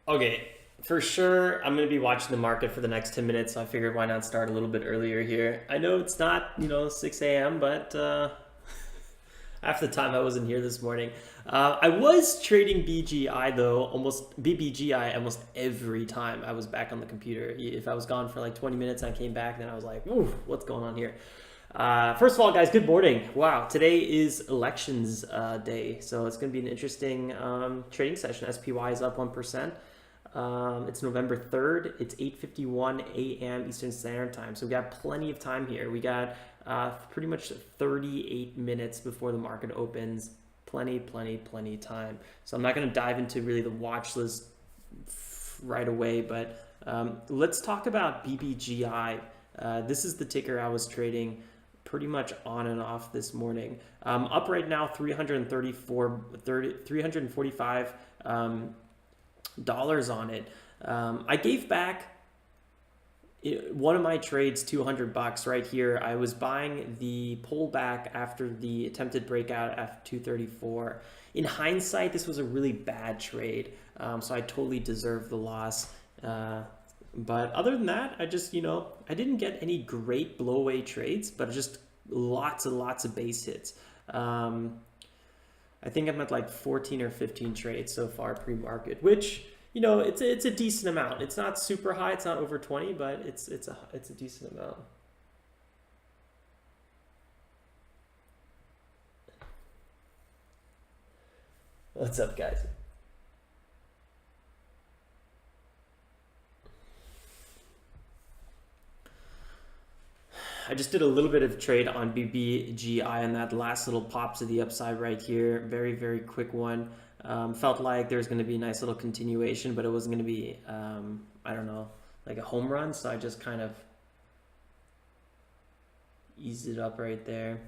Okay, for sure, I'm going to be watching the market for the next 10 minutes, so I figured why not start a little bit earlier here. I know it's not, 6 a.m., but half the time I wasn't here this morning. I was trading BGI though, almost BBGI almost every time I was back on the computer. If I was gone for like 20 minutes and I came back, then I was like, ooh, what's going on here? First of all, guys, good morning. Wow, today is elections day, so it's going to be an interesting trading session. SPY is up 1%. It's November 3rd. It's 8:51 a.m. Eastern Standard Time. So we got plenty of time here. We got pretty much 38 minutes before the market opens. Plenty time. So I'm not going to dive into really the watch list right away, but let's talk about BBGI. This is the ticker I was trading pretty much on and off this morning. Up right now, 345 dollars on it. I gave back one of my trades $200 right here. I was buying the pullback after the attempted breakout at 234. In hindsight, this was a really bad trade, so I totally deserved the loss. But other than that, I just, I didn't get any great blowaway trades, but just lots and lots of base hits. I think I'm at like 14 or 15 trades so far pre-market, which, it's a decent amount. It's not super high. It's not over 20, but it's a decent amount. What's up, guys? I just did a little bit of trade on BBGI and that last little pop to the upside right here. Very, very quick one. Felt like there was going to be a nice little continuation, but it wasn't going to be, I don't know, like a home run. So I just kind of eased it up right there.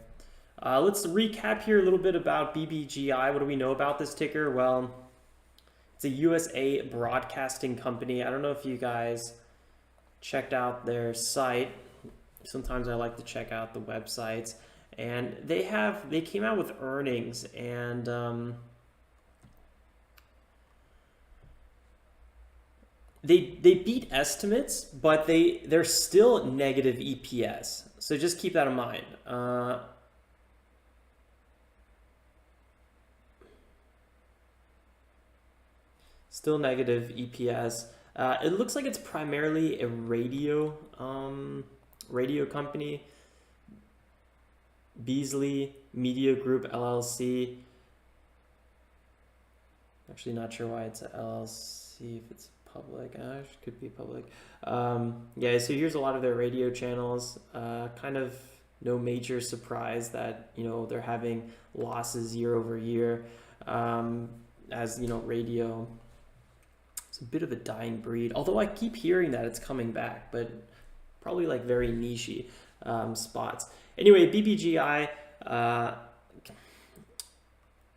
Let's recap here a little bit about BBGI. What do we know about this ticker? Well, it's a USA broadcasting company. I don't know if you guys checked out their site. Sometimes I like to check out the websites, and they came out with earnings, and they beat estimates, but they're still negative EPS. So just keep that in mind. Still negative EPS. It looks like it's primarily a radio company. Beasley Media Group LLC. Actually, not sure why it's a LLC if it's public. It could be public. Yeah, so here's a lot of their radio channels. Kind of no major surprise that they're having losses year over year. As radio, it's a bit of a dying breed. Although I keep hearing that it's coming back, but probably like very niche spots. Anyway, BBGI,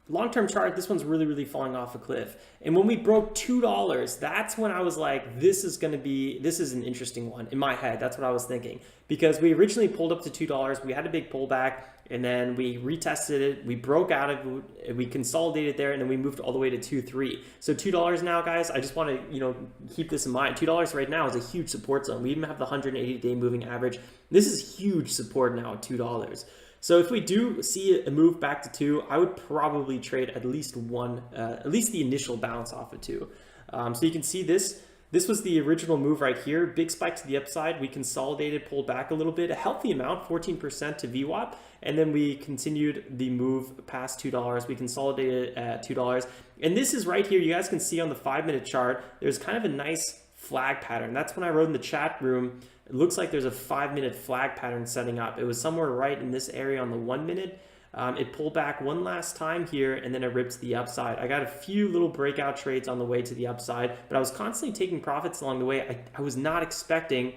long-term chart, this one's really falling off a cliff. And when we broke $2, that's when I was like, this is an interesting one in my head. That's what I was thinking. Because we originally pulled up to $2, we had a big pullback, and then we retested it, we broke out of it, we consolidated there, and then we moved all the way to 2.3. So $2 now, guys, I just want to keep this in mind. $2 right now is a huge support zone. We even have the 180-day moving average. This is huge support now at $2. So if we do see a move back to 2, I would probably trade at least one, at least the initial bounce off of 2. So you can see this. This was the original move right here. Big spike to the upside. We consolidated, pulled back a little bit, a healthy amount, 14% to VWAP. And then we continued the move past $2. We consolidated at $2. And this is right here. You guys can see on the 5-minute chart, there's kind of a nice flag pattern. That's when I wrote in the chat room, it looks like there's a 5-minute flag pattern setting up. It was somewhere right in this area on the 1 minute. It pulled back one last time here, and then it ripped to the upside. I got a few little breakout trades on the way to the upside, but I was constantly taking profits along the way. I was not expecting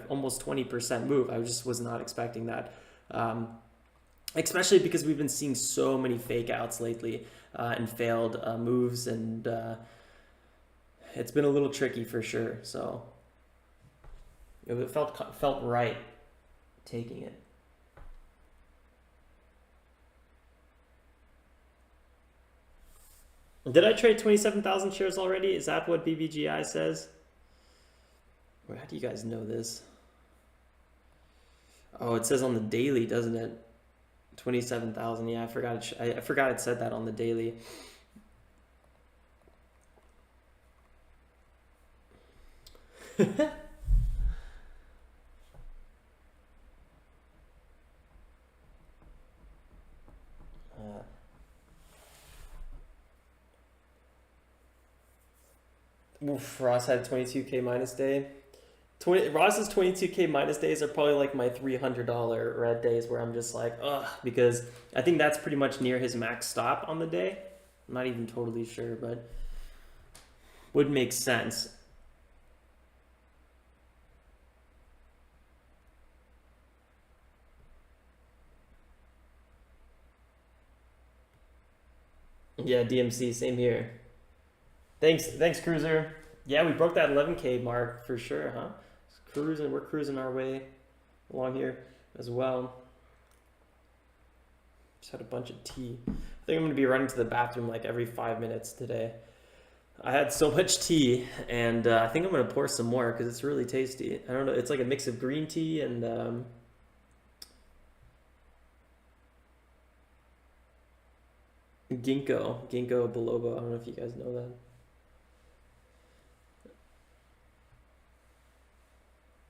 almost 20% move. I just was not expecting that, especially because we've been seeing so many fake outs lately and failed moves, and it's been a little tricky for sure. So it felt right taking it. Did I trade 27,000 shares already? Is that what BBGI says? Or how do you guys know this? Oh, it says on the daily, doesn't it? 27,000. Yeah, I forgot. I forgot it said that on the daily. Oof, Ross had 22K minus day. Ross's 22K minus days are probably like my $300 red days where I'm just like, ugh, because I think that's pretty much near his max stop on the day. I'm not even totally sure, but would make sense. Yeah, DMC, same here. Thanks, Cruiser. Yeah, we broke that 11K mark for sure, huh? We're cruising our way along here as well. Just had a bunch of tea. I think I'm gonna be running to the bathroom like every 5 minutes today. I had so much tea, and I think I'm gonna pour some more because it's really tasty. I don't know, it's like a mix of green tea and ginkgo biloba. I don't know if you guys know that.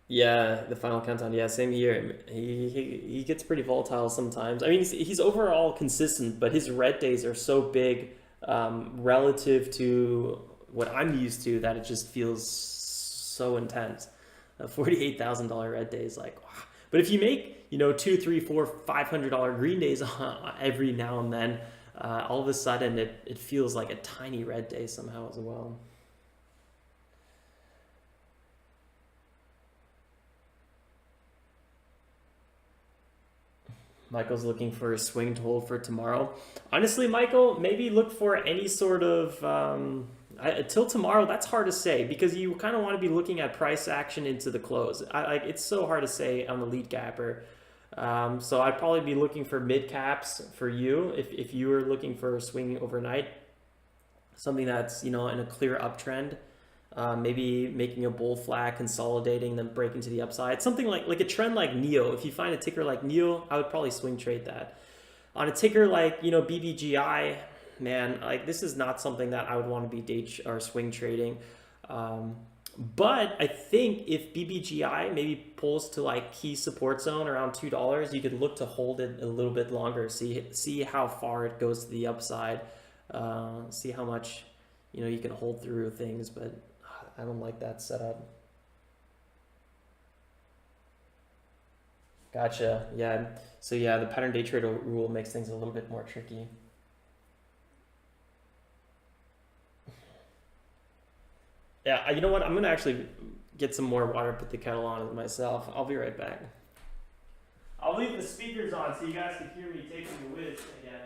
Yeah, the final countdown. Yeah, same here. He gets pretty volatile sometimes. I mean, he's overall consistent, but his red days are so big relative to what I'm used to that it just feels so intense. A $48,000 red day is like, wow. But if you make, you know, $200, $300, $400, $500 green days every now and then, all of a sudden it feels like a tiny red day somehow as well. Michael's looking for a swing to hold for tomorrow. Honestly, Michael, maybe look for any sort of till tomorrow. That's hard to say because you kind of want to be looking at price action into the close. It's so hard to say on the lead gapper. So I'd probably be looking for mid caps for you if you were looking for a swing overnight, something that's, you know, in a clear uptrend. Maybe making a bull flag, consolidating, then breaking to the upside. Something like a trend like NEO. If you find a ticker like NEO, I would probably swing trade that. On a ticker like, you know, BBGI, man, like this is not something that I would want to be day or swing trading. But I think if BBGI maybe pulls to like key support zone around $2, you could look to hold it a little bit longer. See how far it goes to the upside. See how much, you know, you can hold through things, but I don't like that setup. Gotcha. Yeah. So yeah, the pattern day trade rule makes things a little bit more tricky. Yeah, you know what? I'm gonna actually get some more water, put the kettle on myself. I'll be right back. I'll leave the speakers on so you guys can hear me taking the whiz again.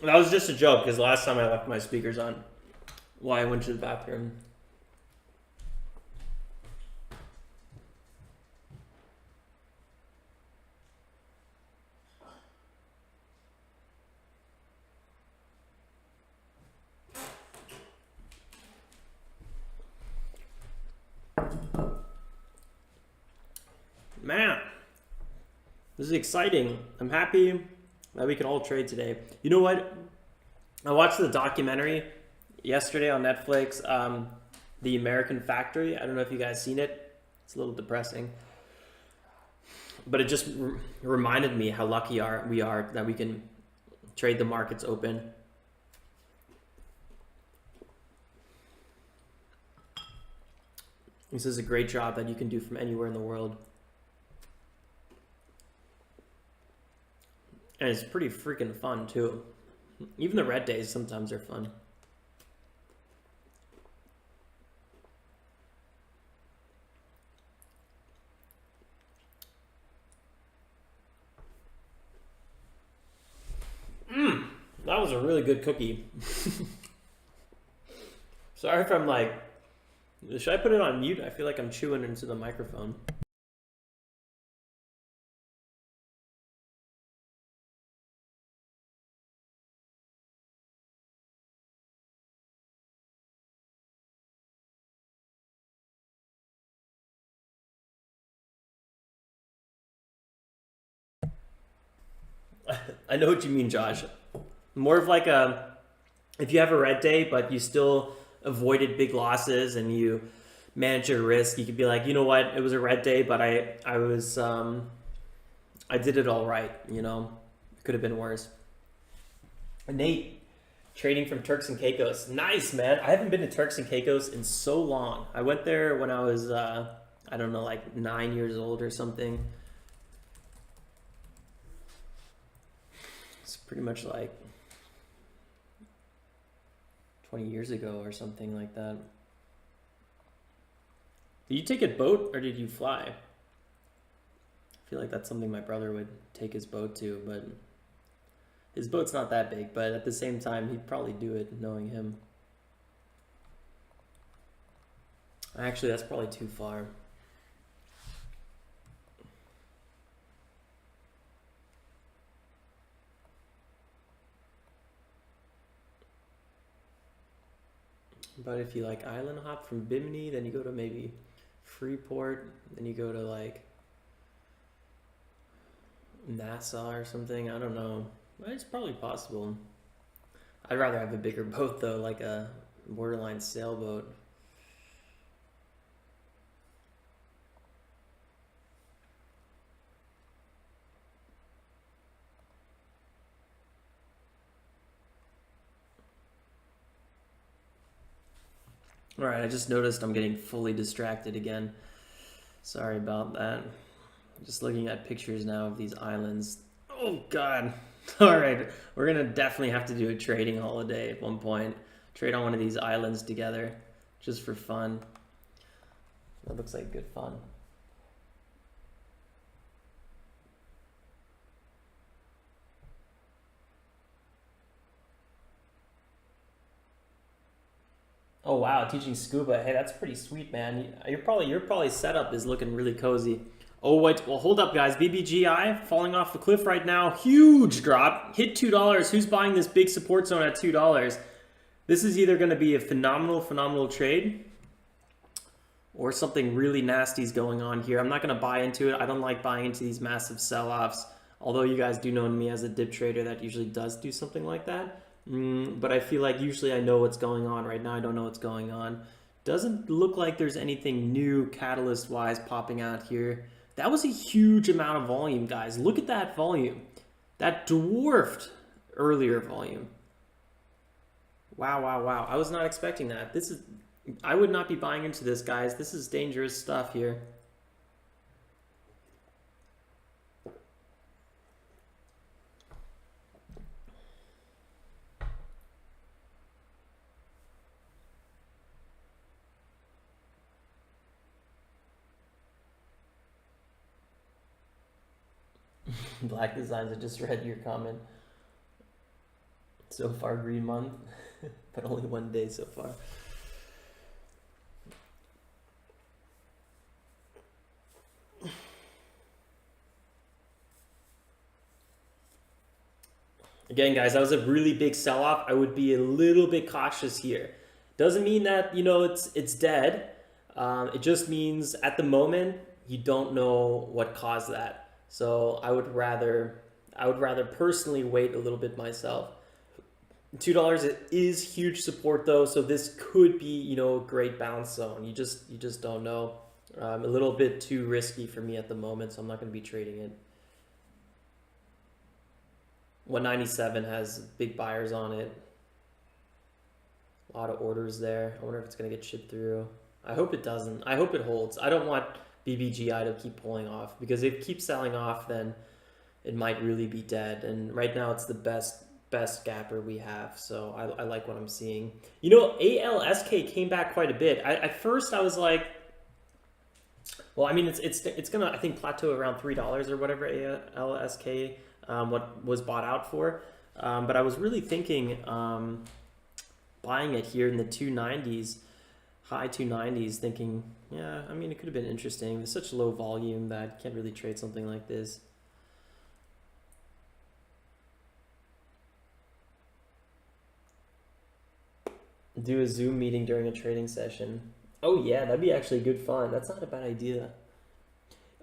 That was just a joke because last time I left my speakers on while I went to the bathroom. Man, this is exciting. I'm happy that we can all trade today. You know what? I watched the documentary yesterday on Netflix, The American Factory. I don't know if you guys seen it. It's a little depressing. But it just reminded me how lucky we are that we can trade the markets open. This is a great job that you can do from anywhere in the world. And it's pretty freaking fun too. Even the red days sometimes are fun. That was a really good cookie. Sorry if I'm like, should I put it on mute? I feel like I'm chewing into the microphone. I know what you mean, Josh. More of like if you have a red day, but you still avoided big losses and you manage your risk, you could be like, you know what, it was a red day, but I did it all right, you know, it could have been worse. Nate, trading from Turks and Caicos. Nice, man. I haven't been to Turks and Caicos in so long. I went there when I was, I don't know, like 9 years old or something. It's pretty much like 20 years ago or something like that. Did you take a boat or did you fly? I feel like that's something my brother would take his boat to, but his boat's not that big, but at the same time, he'd probably do it knowing him. Actually, that's probably too far. But if you like island hop from Bimini, then you go to maybe Freeport, then you go to like Nassau or something. I don't know. It's probably possible. I'd rather have a bigger boat though, like a borderline sailboat. All right, I just noticed I'm getting fully distracted again. Sorry about that. I'm just looking at pictures now of these islands. Oh God. All right, we're gonna definitely have to do a trading holiday at one point. Trade on one of these islands together, just for fun. That looks like good fun. Oh wow, teaching scuba. Hey, that's pretty sweet, man. Your probably setup is looking really cozy. Oh wait, well hold up, guys. BBGI falling off the cliff right now. Huge drop. Hit $2. Who's buying this big support zone at $2? This is either going to be a phenomenal trade, or something really nasty is going on here. I'm not going to buy into it. I don't like buying into these massive sell-offs. Although you guys do know me as a dip trader that usually does do something like that. But I feel like usually I know what's going on. Right now I don't know what's going on. Doesn't look like there's anything new catalyst wise popping out here. That was a huge amount of volume, guys. Look at that volume. That dwarfed earlier volume. Wow. I was not expecting that. I would not be buying into this, guys. This is dangerous stuff here. Black Designs, I just read your comment. So far, green month, but only 1 day so far. Again, guys, that was a really big sell-off. I would be a little bit cautious here. Doesn't mean that, you know, it's dead. It just means at the moment you don't know what caused that. So I would rather personally wait a little bit myself. $2 is huge support though, so this could be, you know, a great bounce zone. You just don't know. A little bit too risky for me at the moment, so I'm not going to be trading it. 197 has big buyers on it. A lot of orders there. I wonder if it's going to get shipped through. I hope it doesn't. I hope it holds. I don't want BBGI to keep pulling off, because if it keeps selling off, then it might really be dead. And right now it's the best gapper we have, so I like what I'm seeing. You know, ALSK came back quite a bit. At first I was like, well, I mean, it's gonna, I think, plateau around $3 or whatever ALSK what was bought out for. But I was really thinking buying it here in the 290s, high 290s, thinking, yeah, I mean, it could have been interesting. There's such low volume that you can't really trade something like this. Do a Zoom meeting during a trading session. Oh yeah, that'd be actually good fun. That's not a bad idea.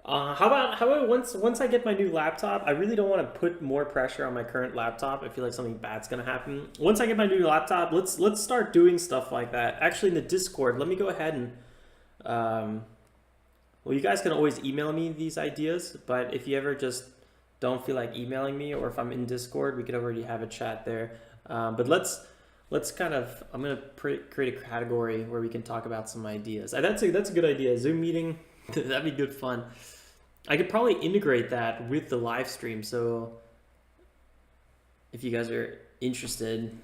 How about once I get my new laptop? I really don't want to put more pressure on my current laptop. I feel like something bad's gonna happen. Once I get my new laptop, let's start doing stuff like that. Actually, in the Discord, let me go ahead and well, you guys can always email me these ideas, but if you ever just don't feel like emailing me, or if I'm in Discord, we could already have a chat there. But let's kind of, I'm gonna create a category where we can talk about some ideas. That's a good idea. Zoom meeting, that'd be good fun. I could probably integrate that with the live stream, so if you guys are interested,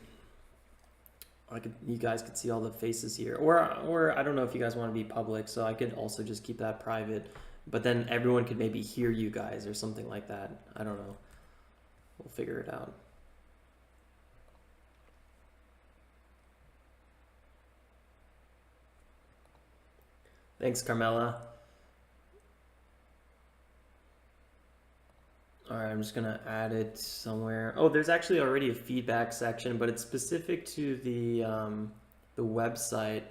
you guys could see all the faces here. Or I don't know if you guys want to be public, so I could also just keep that private, but then everyone could maybe hear you guys or something like that. I don't know. We'll figure it out. Thanks, Carmela. All right, I'm just gonna add it somewhere. Oh, there's actually already a feedback section, but it's specific to the website.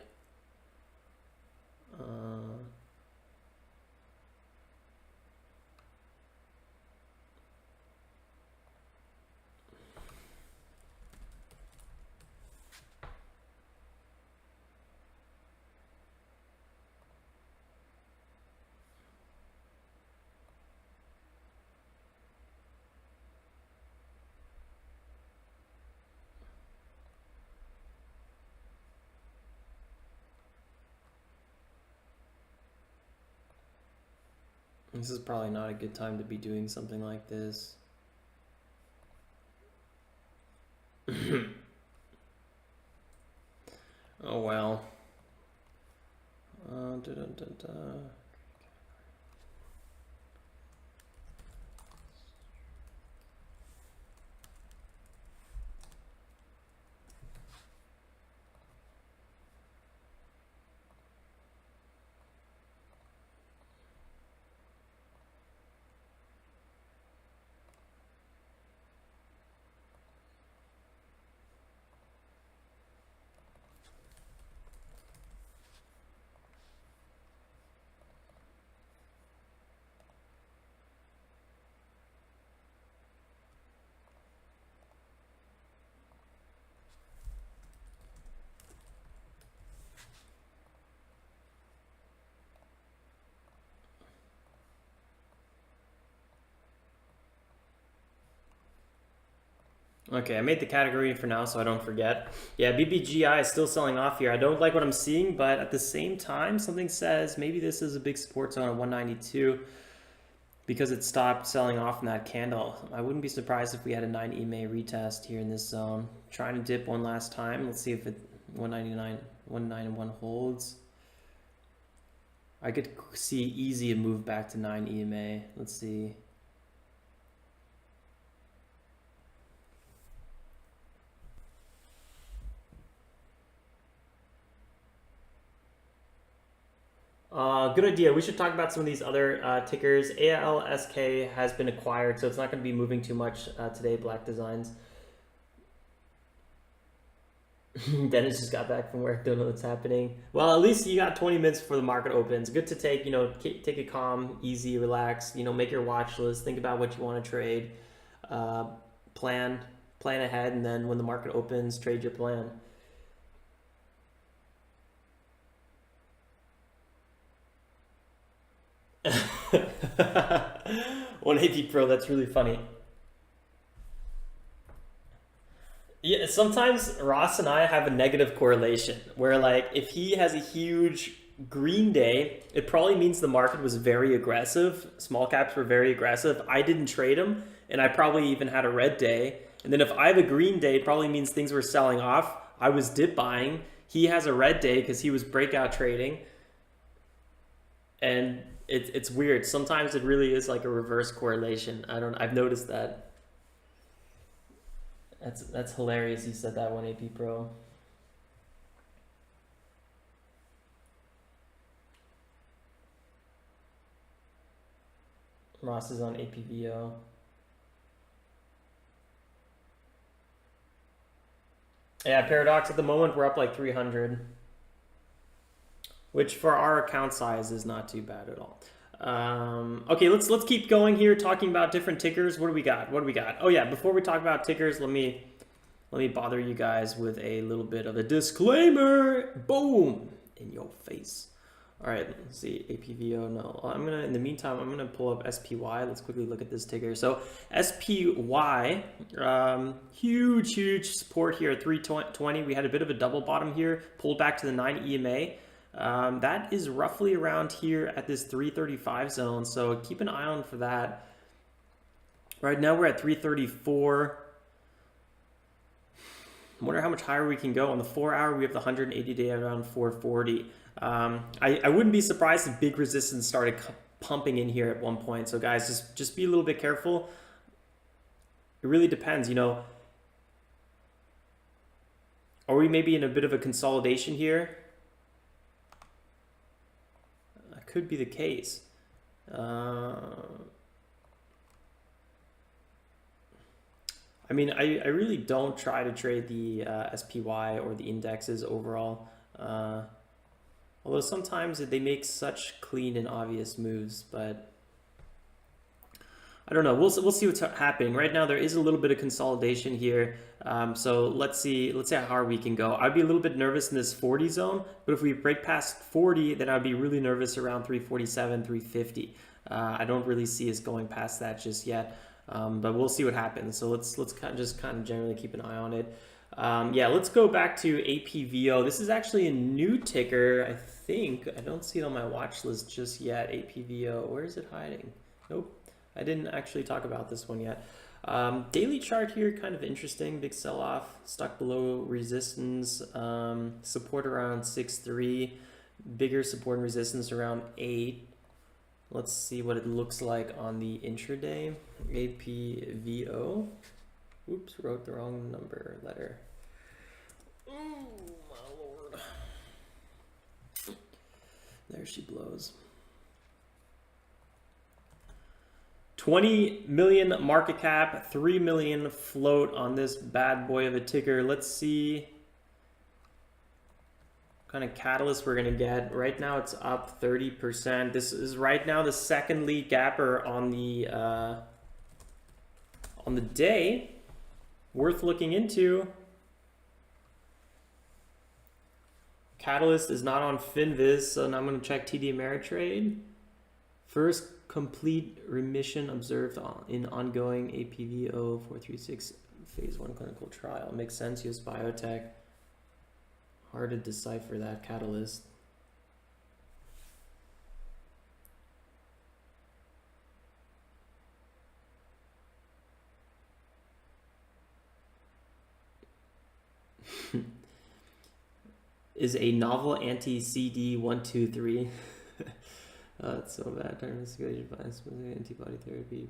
This is probably not a good time to be doing something like this. Oh well. Okay, I made the category for now so I don't forget. Yeah, BBGI is still selling off here. I don't like what I'm seeing, but at the same time, something says maybe this is a big support zone at 192 because it stopped selling off in that candle. I wouldn't be surprised if we had a 9 EMA retest here in this zone. Trying to dip one last time. Let's see if it 191 holds. I could see easy a move back to 9 EMA. Let's see. Good idea. We should talk about some of these other tickers. ALSK has been acquired, so it's not going to be moving too much today, Black Designs. Dennis just got back from work, don't know what's happening. Well, at least you got 20 minutes before the market opens. Good to take, take it calm, easy, relax, make your watch list, think about what you want to trade, plan ahead, and then when the market opens, trade your plan. One AP Pro, that's really funny. Yeah, sometimes Ross and I have a negative correlation where, like, if he has a huge green day, it probably means the market was very aggressive. Small caps were very aggressive. I didn't trade them, and I probably even had a red day. And then if I have a green day, it probably means things were selling off. I was dip buying. He has a red day because he was breakout trading. And it's weird. Sometimes it really is like a reverse correlation. I've noticed that. That's hilarious. You said that one, AP Pro. Ross is on APVO. Yeah, Paradox at the moment we're up like 300, which for our account size is not too bad at all. Okay, let's keep going here, talking about different tickers. What do we got? Oh yeah, before we talk about tickers, let me bother you guys with a little bit of a disclaimer. Boom, in your face. All right, let's see, APVO, no. In the meantime, I'm gonna pull up SPY. Let's quickly look at this ticker. So SPY, huge support here at 320. We had a bit of a double bottom here, pulled back to the 9 EMA. That is roughly around here at this 335 zone, so keep an eye on for that. Right now we're at 334. I wonder how much higher we can go. On the 4 hour, we have the 180 day around 440. I wouldn't be surprised if big resistance started pumping in here at one point. So guys, just be a little bit careful. It really depends, you know. Are we maybe in a bit of a consolidation here? That could be the case. I mean, I really don't try to trade the SPY or the indexes overall. Although sometimes they make such clean and obvious moves, but I don't know. We'll see what's happening. Right now, there is a little bit of consolidation here. So let's see how hard we can go. I'd be a little bit nervous in this 40 zone, but if we break past 40, then I'd be really nervous around 347, 350. I don't really see us going past that just yet, but we'll see what happens. So let's kind of generally keep an eye on it. Yeah, let's go back to APVO. This is actually a new ticker, I think. I don't see it on my watch list just yet. APVO, where is it hiding? Nope, I didn't actually talk about this one yet. Daily chart here, kind of interesting. Big sell-off, stuck below resistance, support around 6.3, bigger support and resistance around 8. Let's see what it looks like on the intraday. APVO. Oops, wrote the wrong letter. Oh, my lord. There she blows. 20 million market cap, 3 million float on this bad boy of a ticker. Let's see what kind of catalyst we're gonna get. Right now it's up 30%. This is right now the second lead gapper on the day. Worth looking into. Catalyst is not on Finviz, so now I'm going to check TD Ameritrade. First complete remission observed in ongoing APVO 436 phase 1 clinical trial. Makes sense, US biotech. Hard to decipher that catalyst. Is a novel anti-CD123. That's so bad. Antibody therapy.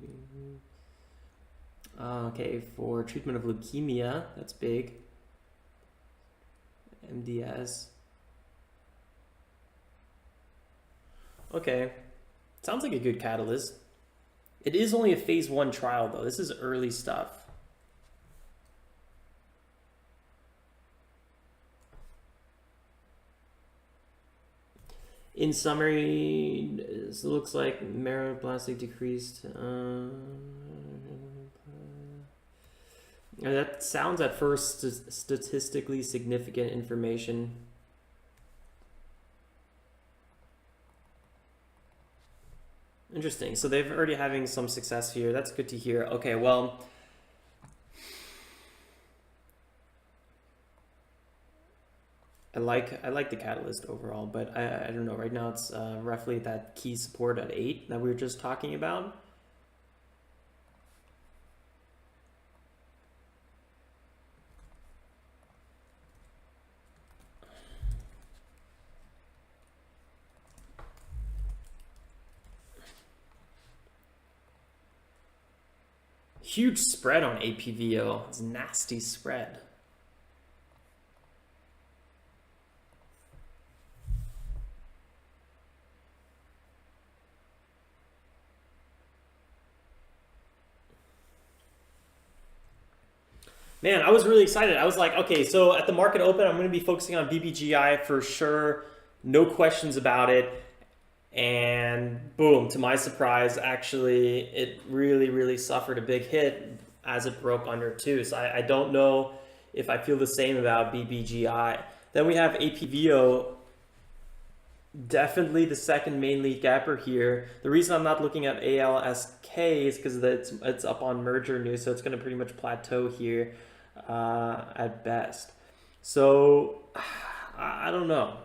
Okay, for treatment of leukemia, that's big. MDS. Okay, sounds like a good catalyst. It is only a phase 1 trial though. This is early stuff. In summary, it looks like meroplastic decreased. That sounds at first statistically significant information. Interesting. So they've already having some success here. That's good to hear. Okay, well, I like the catalyst overall, but I don't know. Right now it's roughly that key support at 8 that we were just talking about. Huge spread on APVO. It's a nasty spread. Man, I was really excited. I was like, okay, so at the market open, I'm going to be focusing on BBGI for sure. No questions about it. And boom, to my surprise, actually, it really, really suffered a big hit as it broke under 2. So I don't know if I feel the same about BBGI. Then we have APVO, definitely the second main lead gapper here. The reason I'm not looking at ALSK is because it's up on merger news, so it's going to pretty much plateau here at best. So I don't know.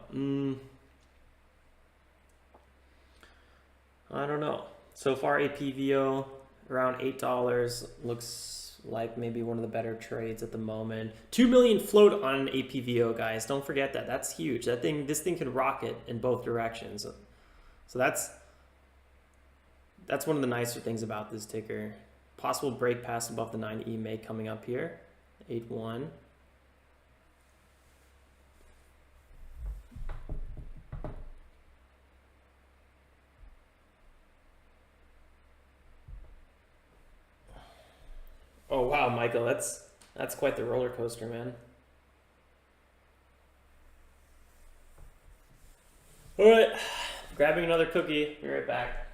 I don't know. So far, APVO around $8 looks like maybe one of the better trades at the moment. 2 million float on APVO, guys. Don't forget that. That's huge. This thing could rocket in both directions. So that's one of the nicer things about this ticker. Possible break pass above the 9 EMA coming up here. 8-1. Oh wow, Michael, that's quite the roller coaster, man. All right, grabbing another cookie. Be right back.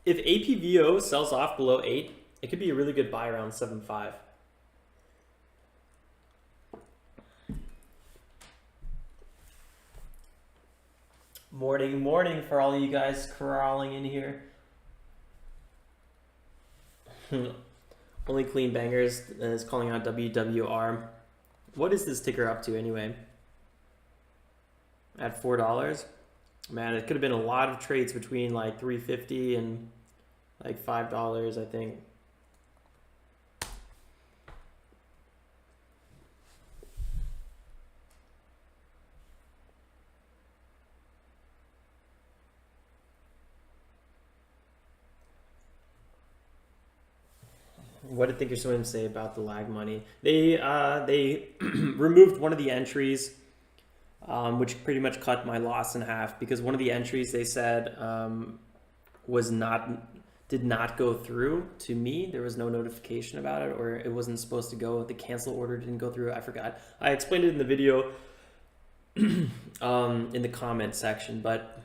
If APVO sells off below 8, it could be a really good buy around 7.5. Morning for all you guys crawling in here. Only Clean Bangers is calling out WWR. What is this ticker up to anyway? At $4? Man, it could have been a lot of trades between like $3.50 and like $5, I think. What did ThinkorSwim say about the lag money? They removed one of the entries, which pretty much cut my loss in half, because one of the entries they said was not did not go through to me. There was no notification about it, or it wasn't supposed to go. The cancel order didn't go through. I forgot. I explained it in the video in the comment section, but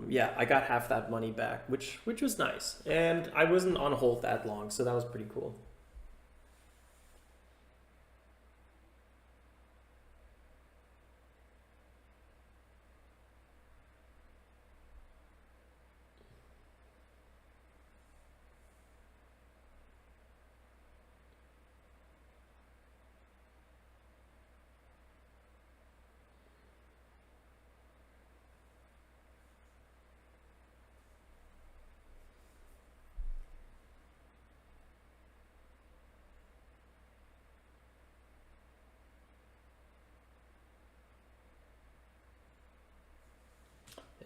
yeah, I got half that money back, which was nice. And I wasn't on hold that long, so that was pretty cool.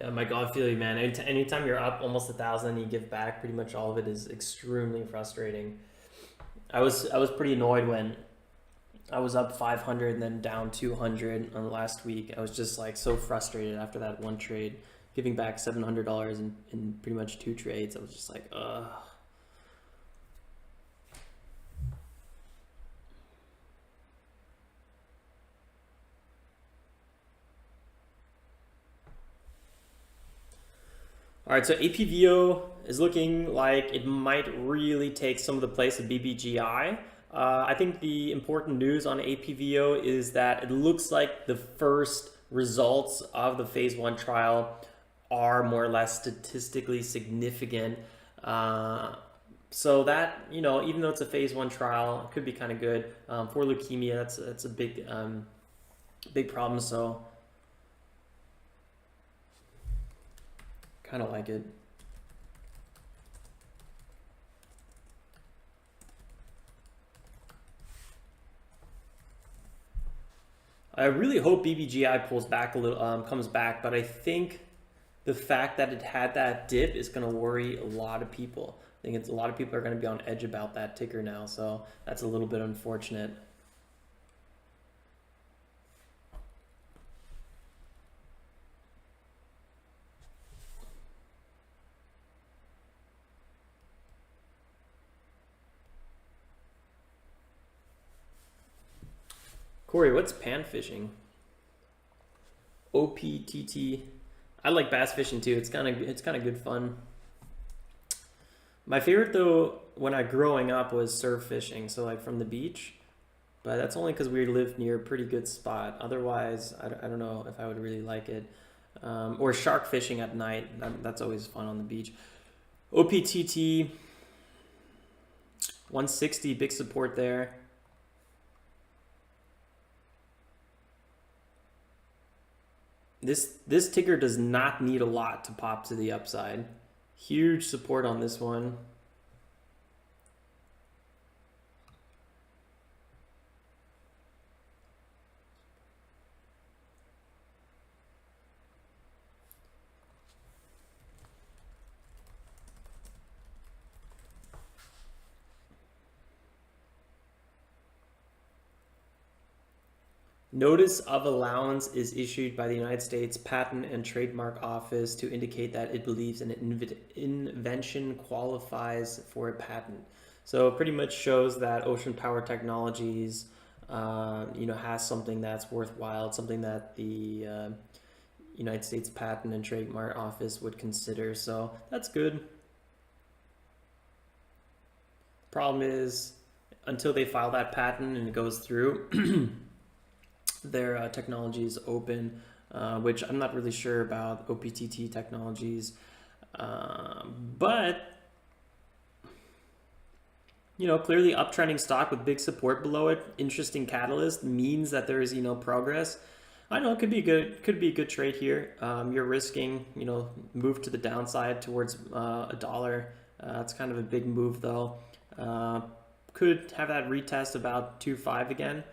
Yeah, Michael, I feel you, man. Anytime you're up almost 1,000 and you give back, pretty much all of it is extremely frustrating. I was pretty annoyed when I was up 500 and then down 200 on last week. I was just like so frustrated after that one trade, giving back $700 in pretty much 2 trades. I was just like, ugh. All right, so APVO is looking like it might really take some of the place of BBGI. I think the important news on APVO is that it looks like the first results of the phase 1 trial are more or less statistically significant. So that, you know, even though it's a phase 1 trial, it could be kind of good. For leukemia, that's a big problem. So kind of like it. I really hope BBGI pulls back a little, comes back, but I think the fact that it had that dip is going to worry a lot of people. I think a lot of people are going to be on edge about that ticker now, so that's a little bit unfortunate. Corey, what's pan fishing? OPTT. I like bass fishing too. It's kind of good fun. My favorite though, when I growing up, was surf fishing. So like from the beach, but that's only because we lived near a pretty good spot. Otherwise, I don't know if I would really like it. Or shark fishing at night. That's always fun on the beach. OPTT 160, big support there. This ticker does not need a lot to pop to the upside. Huge support on this one. Notice of allowance is issued by the United States Patent and Trademark Office to indicate that it believes an invention qualifies for a patent. So it pretty much shows that Ocean Power Technologies, has something that's worthwhile, something that the United States Patent and Trademark Office would consider. So that's good. Problem is, until they file that patent and it goes through, their technology is open, which I'm not really sure about OPTT technologies, but clearly uptrending stock with big support below it, interesting catalyst, means that there is progress. I know it could be good, could be a good trade here. You're risking move to the downside towards $1. It's kind of a big move though. Could have that retest about 2.5 again.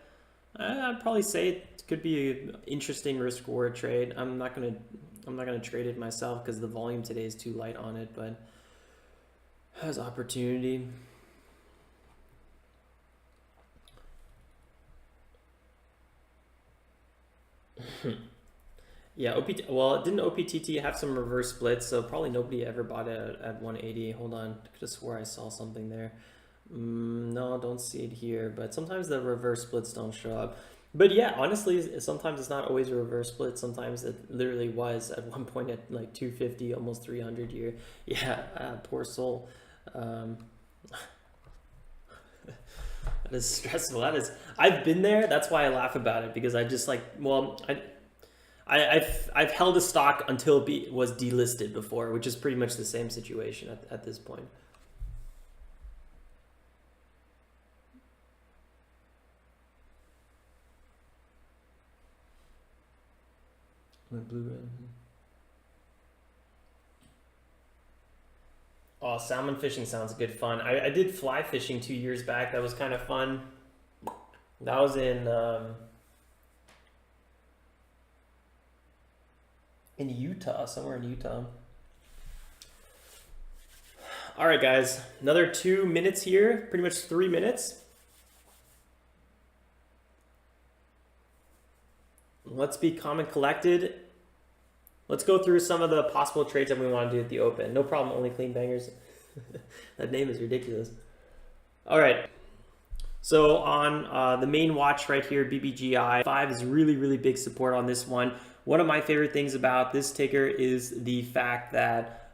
I'd probably say it could be an interesting risk reward trade. I'm not gonna trade it myself because the volume today is too light on it, but has opportunity. Yeah, OPT, well, didn't OPTT have some reverse splits? So probably nobody ever bought it at 180. Hold on, I could have swore I saw something there. No, don't see it here, but sometimes the reverse splits don't show up. But yeah, honestly, sometimes it's not always a reverse split. Sometimes it literally was at one point at like 250, almost 300 here. Yeah, poor soul. Um, that is stressful. That is, I've been there. That's why I laugh about it, because I just like, well, I've held a stock until it was delisted before, which is pretty much the same situation at this point. Blue. Oh, salmon fishing sounds good fun. I did fly fishing 2 years back. That was kind of fun. That was in Utah, somewhere in Utah. All right, guys, another 2 minutes here, pretty much 3 minutes. Let's be calm and collected. Let's go through some of the possible trades that we want to do at the open. No problem, only clean bangers. That name is ridiculous. All right. So on the main watch right here, BBGI, 5 is really, really big support on this one. One of my favorite things about this ticker is the fact that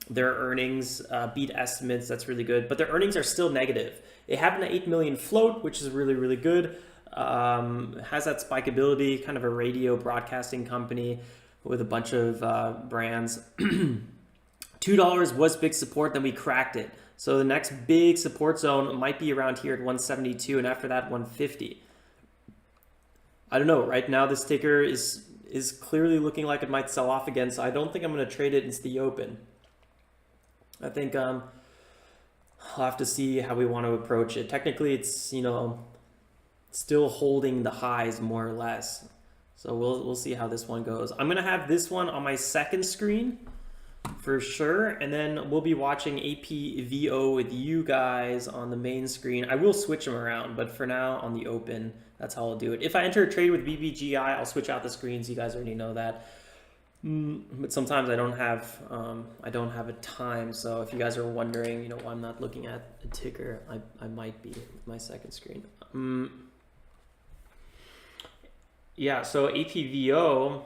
their earnings beat estimates. That's really good. But their earnings are still negative. They have an 8 million float, which is really, really good. Has that spikeability, kind of a radio broadcasting company with a bunch of brands. $2 was big support, then we cracked it. So the next big support zone might be around here at 172, and after that 150. I don't know, right now this ticker is clearly looking like it might sell off again, so I don't think I'm going to trade it into the open. I think I'll have to see how we want to approach it. Technically it's, you know, still holding the highs more or less. So we'll see how this one goes. I'm going to have this one on my second screen for sure, and then we'll be watching APVO with you guys on the main screen. I will switch them around, but for now on the open, that's how I'll do it. If I enter a trade with BBGI, I'll switch out the screens. You guys already know that. But sometimes I don't have a time. So if you guys are wondering, you know, why I'm not looking at a ticker, I might be with my second screen. Yeah, so APVO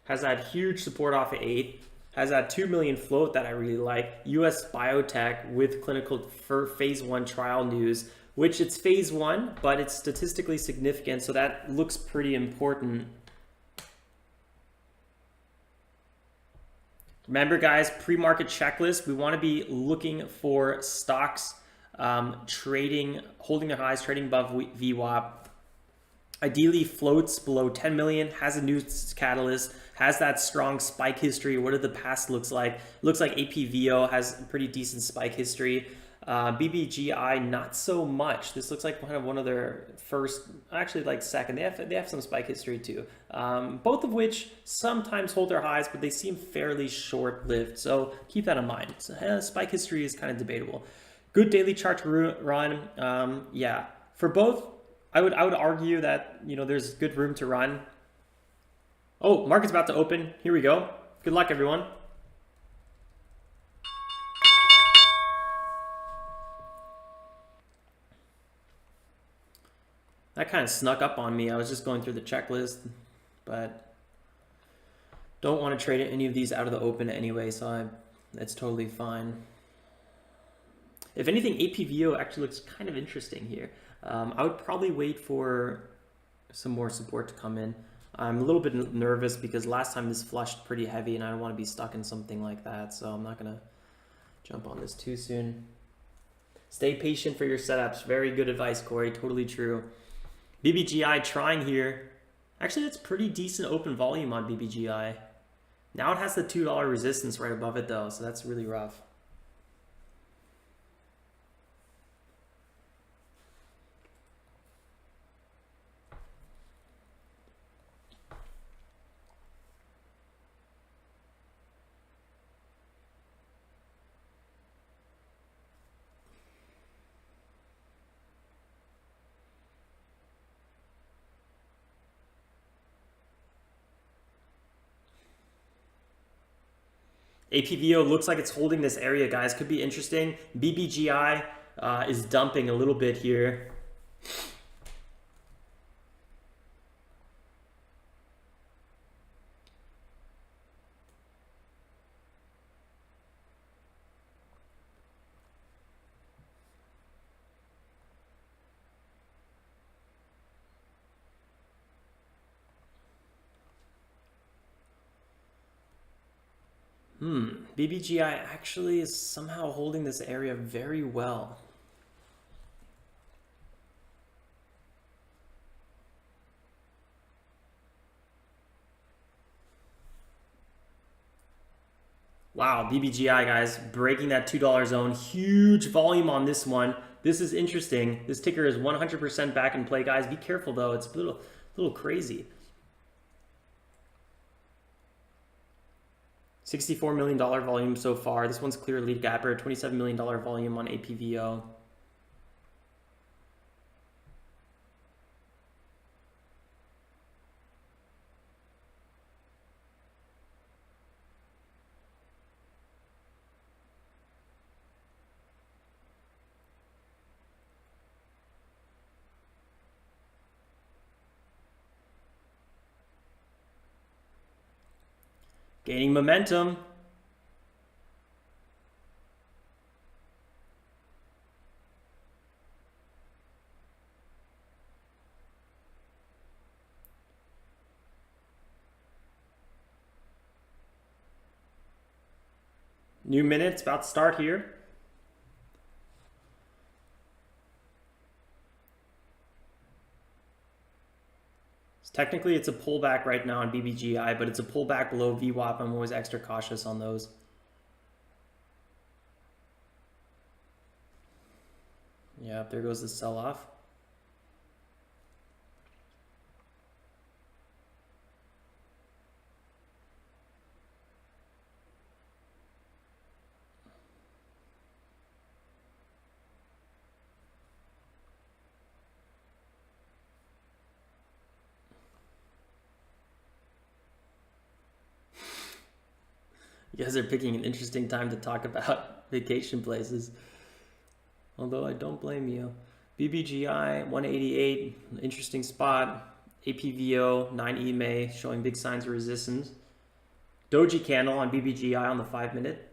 has that huge support off of 8, has that 2 million float that I really like. US biotech with clinical for phase 1 trial news, which it's phase 1, but it's statistically significant, so that looks pretty important. Remember, guys, pre-market checklist, we want to be looking for stocks trading, holding their highs, trading above VWAP. Ideally floats below 10 million, has a news catalyst, has that strong spike history. What did the past looks like? Looks like APVO has a pretty decent spike history. BBGI, not so much. This looks like kind of one of their first, actually like second. They have some spike history too. Both of which sometimes hold their highs, but they seem fairly short-lived. So keep that in mind. So, spike history is kind of debatable. Good daily chart to run. Yeah, for both, I would argue that, you know, there's good room to run. Oh, market's about to open. Here we go. Good luck, everyone. That kind of snuck up on me. I was just going through the checklist, but don't want to trade any of these out of the open anyway, so it's totally fine. If anything, APVO actually looks kind of interesting here. I would probably wait for some more support to come in. I'm a little bit nervous because last time this flushed pretty heavy and I don't want to be stuck in something like that, so I'm not going to jump on this too soon. Stay patient for your setups. Very good advice, Corey. Totally true. BBGI trying here. Actually, that's pretty decent open volume on BBGI. Now it has the $2 resistance right above it though, so that's really rough. APVO looks like it's holding this area, guys. Could be interesting. BBGI is dumping a little bit here. BBGI actually is somehow holding this area very well. Wow, BBGI, guys, breaking that $2 zone. Huge volume on this one. This is interesting. This ticker is 100% back in play, guys. Be careful, though. It's a little crazy. $64 million volume so far. This one's clear lead gapper. $27 million volume on APVO. Gaining momentum. New minutes about to start here. Technically, it's a pullback right now on BBGI, but it's a pullback below VWAP. I'm always extra cautious on those. Yeah, there goes the sell-off. You guys are picking an interesting time to talk about vacation places. Although I don't blame you. BBGI 188, interesting spot. APVO 9 EMA showing big signs of resistance. Doji candle on BBGI on the 5-minute.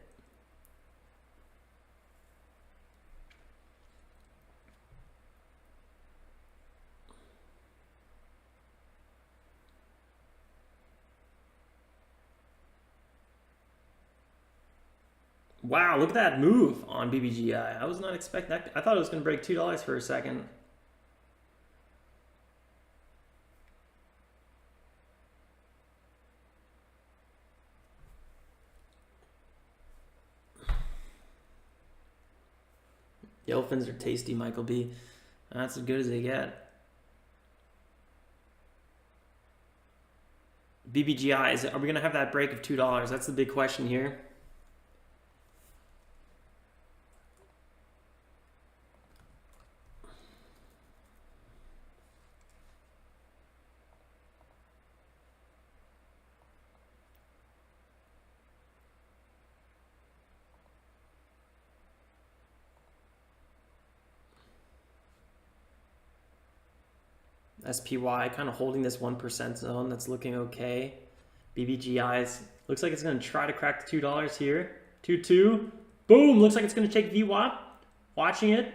Wow, look at that move on BBGI. I was not expecting that. I thought it was going to break $2 for a second. Yellowfins are tasty, Michael B. That's as good as they get. BBGI, are we going to have that break of $2? That's the big question here. SPY kind of holding this 1% zone. That's looking okay. BBGI's looks like it's going to try to crack the $2 here. 2-2. Boom. Looks like it's going to take VWAP. Watching it.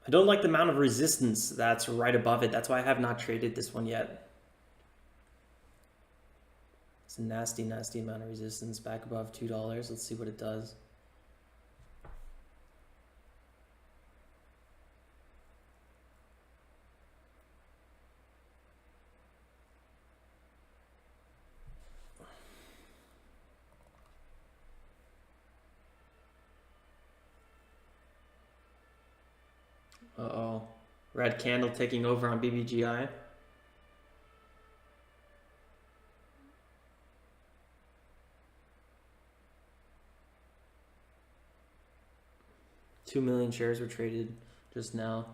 I don't like the amount of resistance that's right above it. That's why I have not traded this one yet. It's a nasty, nasty amount of resistance back above $2. Let's see what it does. Uh-oh. Red candle taking over on BBGI. 2 million shares were traded just now.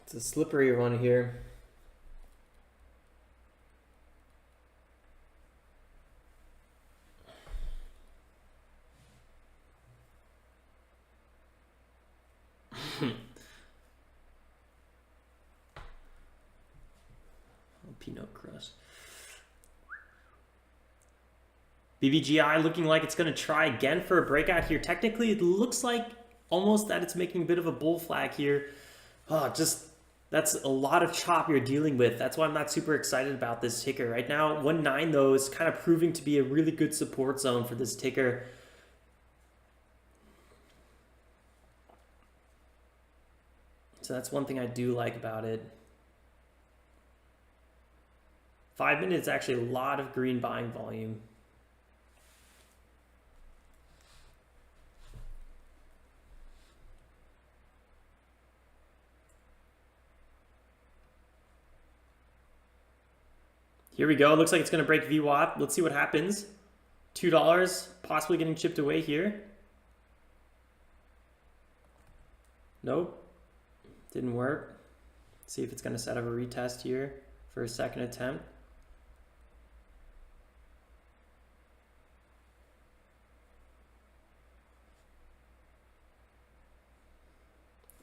It's a slippery one here. Peanut crust. BBGI looking like it's going to try again for a breakout here. Technically, it looks like almost that it's making a bit of a bull flag here. Oh, that's a lot of chop you're dealing with. That's why I'm not super excited about this ticker right now. 1.9 though is kind of proving to be a really good support zone for this ticker. So that's one thing I do like about it. 5 minutes, actually a lot of green buying volume. Here we go. Looks like it's going to break VWAP. Let's see what happens. $2 possibly getting chipped away here. Nope. Didn't work. Let's see if it's going to set up a retest here for a second attempt.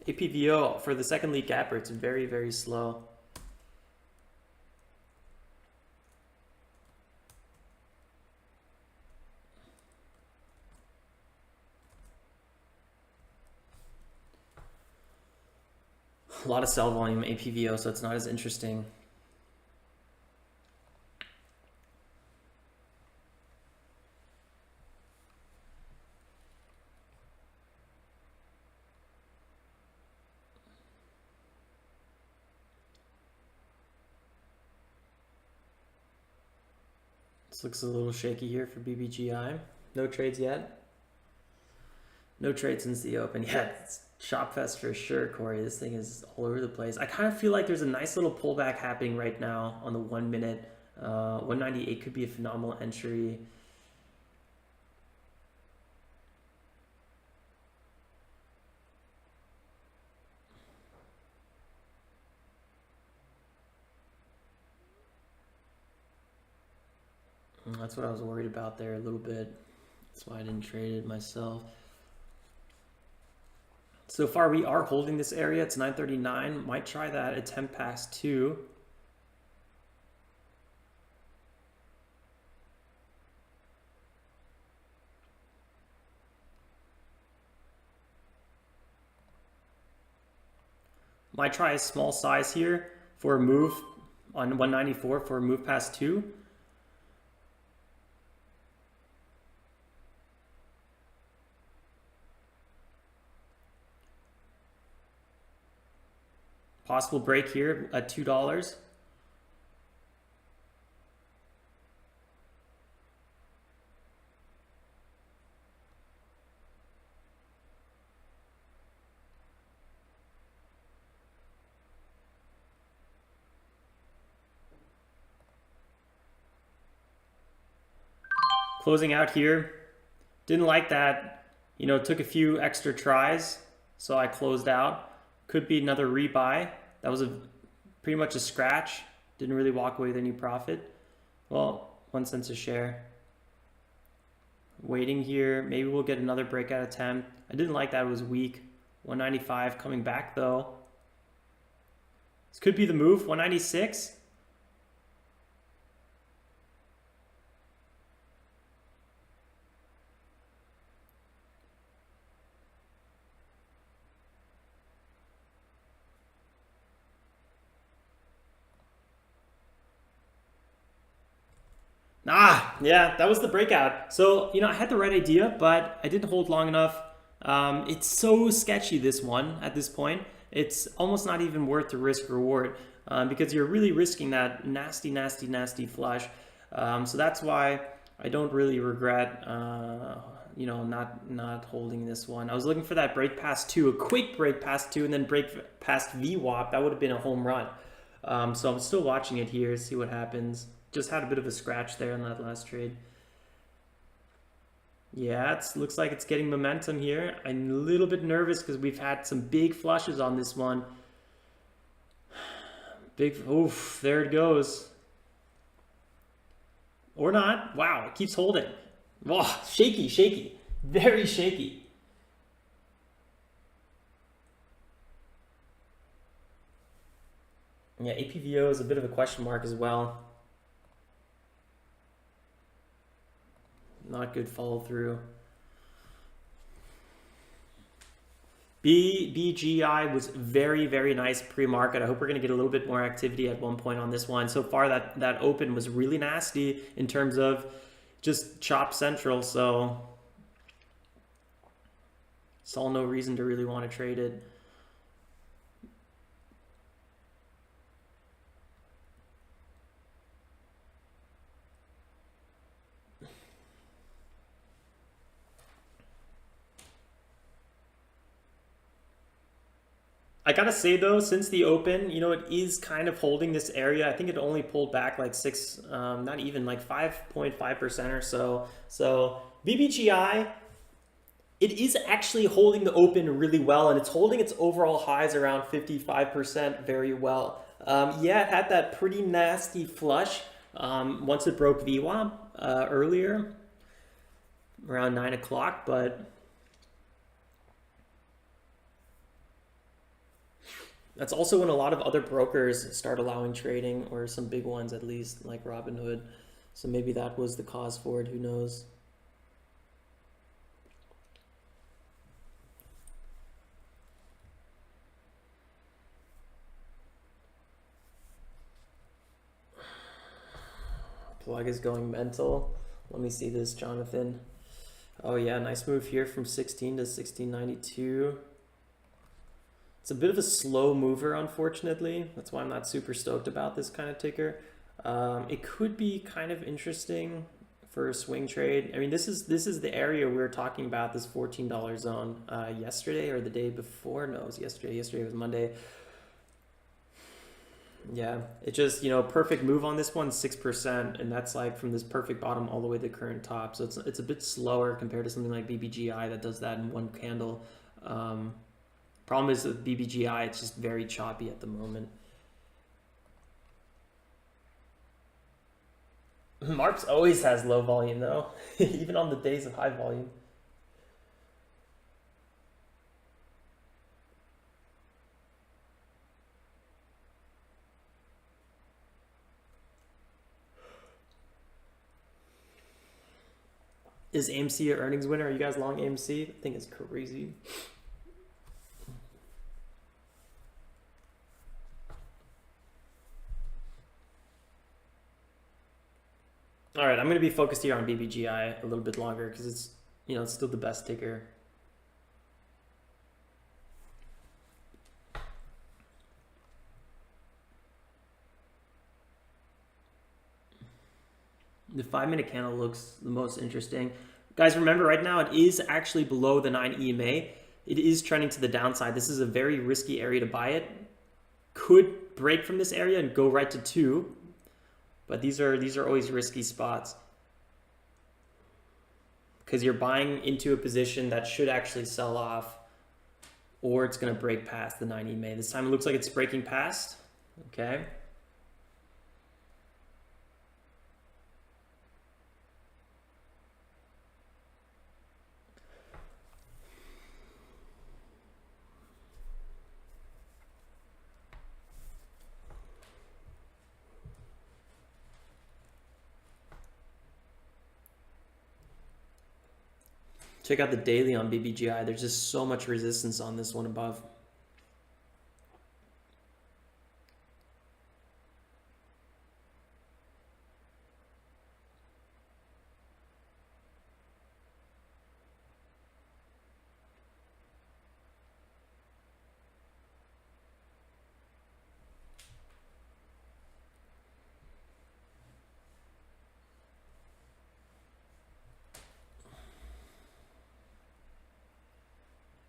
APVO for the second lead gapper, it's very, very slow. A lot of sell volume APVO, so it's not as interesting. This looks a little shaky here for BBGI. No trades yet. No trade since the open. Yeah, it's shop fest for sure, Corey. This thing is all over the place. I kind of feel like there's a nice little pullback happening right now on the 1 minute. 198 could be a phenomenal entry. That's what I was worried about there a little bit. That's why I didn't trade it myself. So far, we are holding this area. It's 939. Might try that attempt pass 2. Might try a small size here for a move on 194 for a move past 2. Possible break here at $2. Closing out here. Didn't like that. You know, took a few extra tries, so I closed out. Could be another rebuy. That was pretty much a scratch. Didn't really walk away with any profit. Well, 1 cent a share. Waiting here. Maybe we'll get another breakout attempt. I didn't like that. It was weak. 195 coming back though. This could be the move. 196. Yeah, that was the breakout. So, you know, I had the right idea, but I didn't hold long enough. It's so sketchy, this one, at this point. It's almost not even worth the risk reward because you're really risking that nasty, nasty, nasty flush. So that's why I don't really regret, you know, not holding this one. I was looking for that break past two, a quick break past two, and then break past VWAP. That would have been a home run. So I'm still watching it here, see what happens. Just had a bit of a scratch there in that last trade. Yeah, it looks like it's getting momentum here. I'm a little bit nervous because we've had some big flushes on this one. Big, oof, there it goes. Or not. Wow, it keeps holding. Oh, shaky, shaky. Very shaky. Yeah, APVO is a bit of a question mark as well. Not good follow through. BBGI was very, very nice pre-market. I hope we're going to get a little bit more activity at one point on this one. So far, that open was really nasty in terms of just chop central. So saw no reason to really want to trade it. I gotta say though, since the open, you know, it is kind of holding this area. I think it only pulled back like not even like 5.5% or so. So BBGI, it is actually holding the open really well, and it's holding its overall highs around 55% very well. Yeah, it had that pretty nasty flush once it broke VWAP earlier around 9 o'clock, but that's also when a lot of other brokers start allowing trading, or some big ones at least, like Robinhood. So maybe that was the cause for it, who knows. Plug is going mental. Let me see this, Jonathan. Oh yeah, nice move here from 16 to 1692. It's a bit of a slow mover, unfortunately. That's why I'm not super stoked about this kind of ticker. It could be kind of interesting for a swing trade. I mean, this is the area we were talking about, this $14 zone yesterday or the day before. No, it was yesterday. Yesterday was Monday. Yeah, it just, you know, perfect move on this one, 6%, and that's like from this perfect bottom all the way to the current top. So it's a bit slower compared to something like BBGI that does that in one candle. Problem is with BBGI, it's just very choppy at the moment. Marps always has low volume though, even on the days of high volume. Is AMC an earnings winner? Are you guys long AMC? I think it's crazy. All right, I'm going to be focused here on BBGI a little bit longer because it's, you know, it's still the best ticker. The 5-minute candle looks the most interesting. Guys, remember right now it is actually below the 9 EMA. It is trending to the downside. This is a very risky area to buy it. Could break from this area and go right to 2. But these are always risky spots because you're buying into a position that should actually sell off, or it's going to break past the 9 EMA. This time it looks like it's breaking past. Okay. Check out the daily on BBGI. There's just so much resistance on this one above.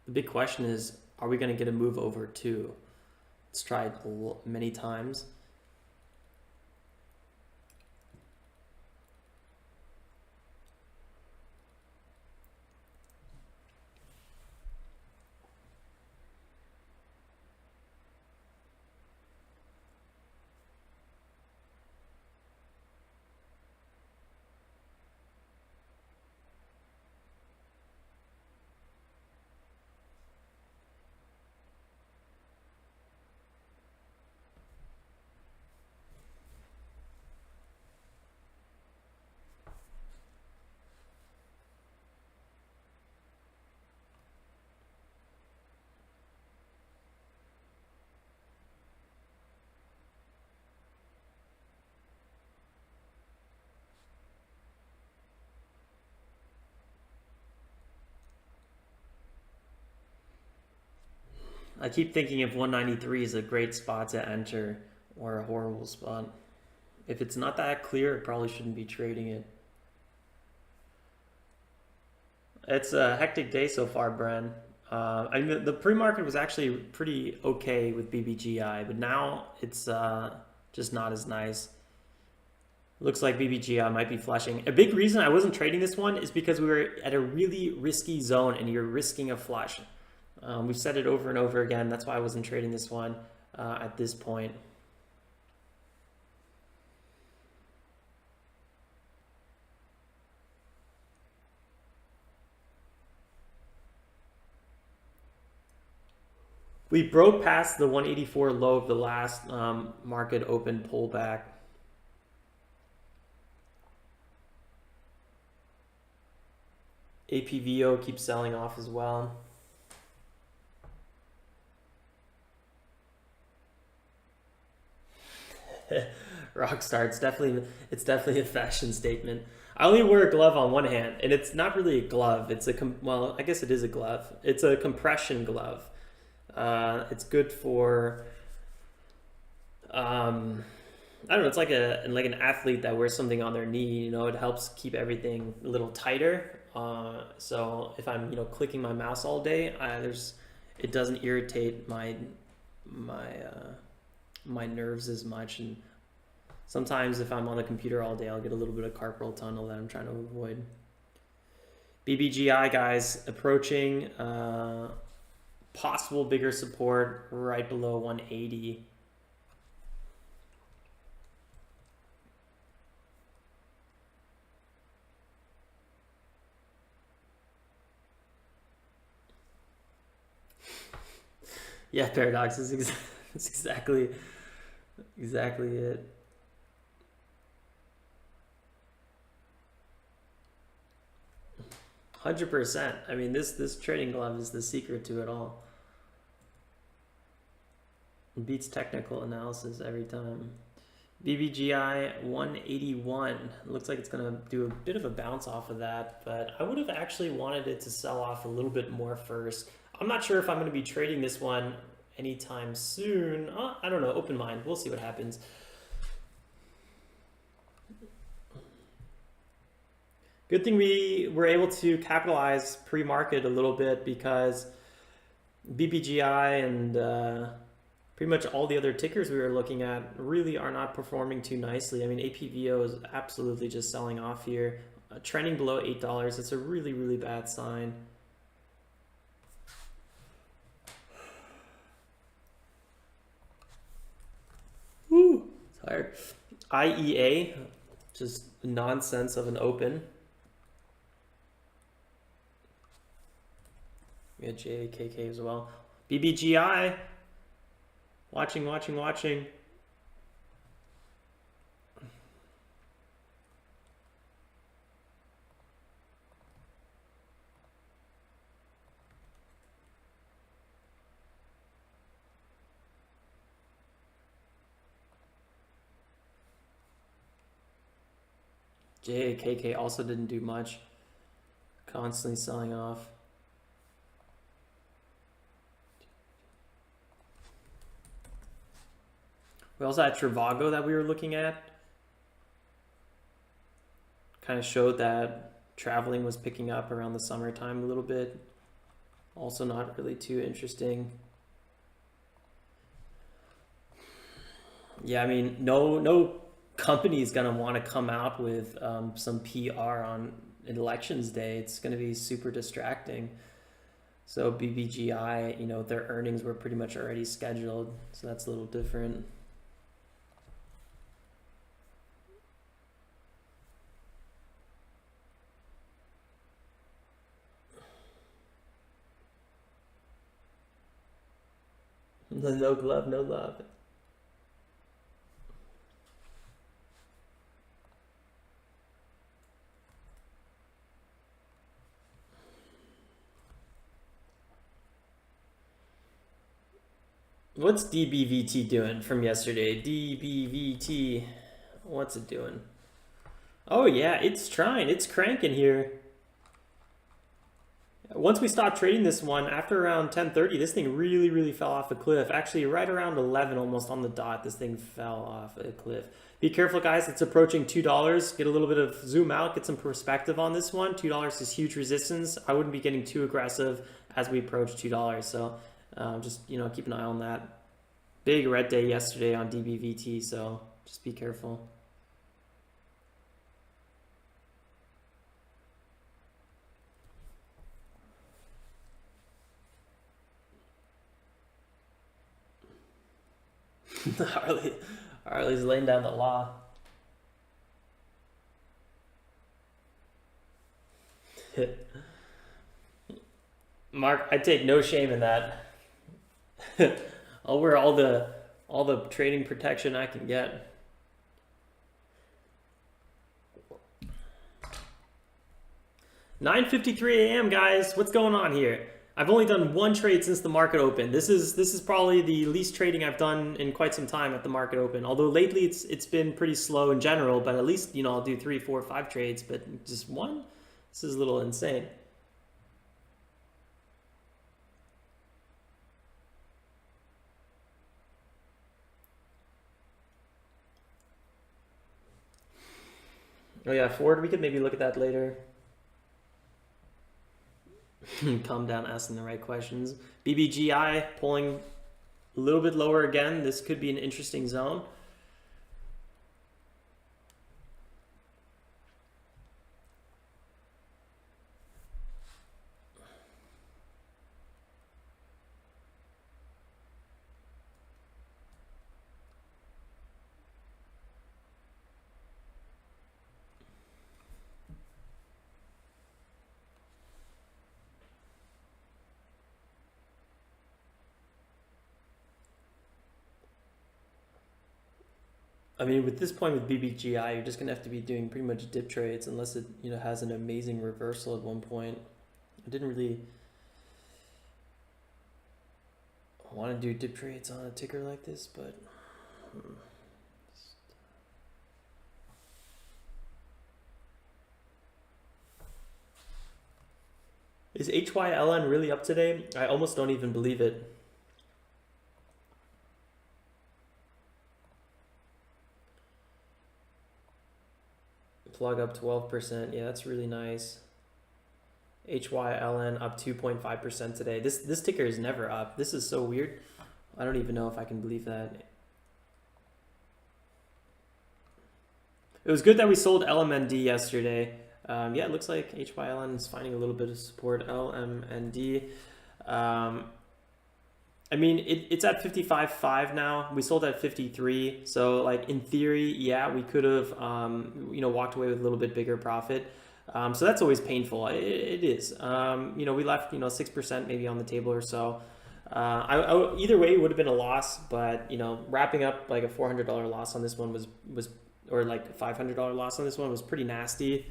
The big question is, are we going to get a move over 2? It's tried many times. I keep thinking if 193 is a great spot to enter or a horrible spot. If it's not that clear, it probably shouldn't be trading it. It's a hectic day so far, Bren. I mean, the pre-market was actually pretty okay with BBGI, but now it's just not as nice. Looks like BBGI might be flushing. A big reason I wasn't trading this one is because we were at a really risky zone and you're risking a flush. We've said it over and over again. That's why I wasn't trading this one at this point. We broke past the 184 low of the last market open pullback. APVO keeps selling off as well. Rockstar, it's definitely a fashion statement. I only wear a glove on one hand, and it's not really a glove. It's well, I guess it is a glove. It's a compression glove. It's good for I don't know. It's like an athlete that wears something on their knee. You know, it helps keep everything a little tighter. So if I'm clicking my mouse all day, it doesn't irritate my nerves as much. And sometimes if I'm on the computer all day, I'll get a little bit of carpal tunnel that I'm trying to avoid. BBGI, guys, approaching possible bigger support right below 180. Yeah, Paradox is exactly it. %. I mean, this trading glove is the secret to it all. It beats technical analysis every time. BBGI 181. Looks like it's going to do a bit of a bounce off of that, but I would have actually wanted it to sell off a little bit more first. I'm not sure if I'm going to be trading this one anytime soon. I don't know. Open mind. We'll see what happens. Good thing we were able to capitalize pre-market a little bit, because BBGI and pretty much all the other tickers we were looking at really are not performing too nicely. I mean, APVO is absolutely just selling off here. Trending below $8. It's a really, really bad sign. Woo, tired. IEA, just nonsense of an open. We had JAKK as well. BBGI, watching. JAKK also didn't do much. Constantly selling off. We also had Trivago that we were looking at. Kind of showed that traveling was picking up around the summertime a little bit. Also not really too interesting. Yeah, I mean, no company is gonna want to come out with some PR on elections day. It's gonna be super distracting. So BBGI, you know, their earnings were pretty much already scheduled, so that's a little different. No glove, no love. What's DBVT doing from yesterday? DBVT, what's it doing? Oh yeah, it's trying, it's cranking here. Once we stopped trading this one, after around 10:30, this thing really fell off a cliff. Actually, right around 11, almost on the dot, this thing fell off a cliff. Be careful, guys. It's approaching $2. Get a little bit of zoom out, get some perspective on this one. $2 is huge resistance. I wouldn't be getting too aggressive as we approach $2. So just, you know, keep an eye on that. Big red day yesterday on DBVT, so just be careful. Harley's laying down the law. Mark, I take no shame in that. I'll wear all the trading protection I can get. $9:53 a.m. guys, what's going on here? I've only done one trade since the market opened. This is probably the least trading I've done in quite some time at the market open. Although lately it's been pretty slow in general, but at least, you know, I'll do 3, 4, 5 trades, but just one? This is a little insane. Oh yeah, Ford, we could maybe look at that later. Calm down, asking the right questions. BBGI pulling a little bit lower again. This could be an interesting zone. I mean, with this point with BBGI, you're just gonna have to be doing pretty much dip trades unless it, you know, has an amazing reversal at one point. I didn't really want to do dip trades on a ticker like this, but is HYLN really up today? I almost don't even believe it. Plug up 12%. Yeah, that's really nice. HYLN up 2.5% today. This ticker is never up. This is so weird. I don't even know if I can believe that. It was good that we sold LMND yesterday. Yeah, it looks like HYLN is finding a little bit of support. LMND. I mean, it's at 55.5 now. We sold at 53. So, like, in theory, yeah, we could have, you know, walked away with a little bit bigger profit. So that's always painful. It is. You know, we left, you know, 6% maybe on the table or so. Either way, it would have been a loss. But, you know, wrapping up like a $400 loss on this one was or like a $500 loss on this one was pretty nasty.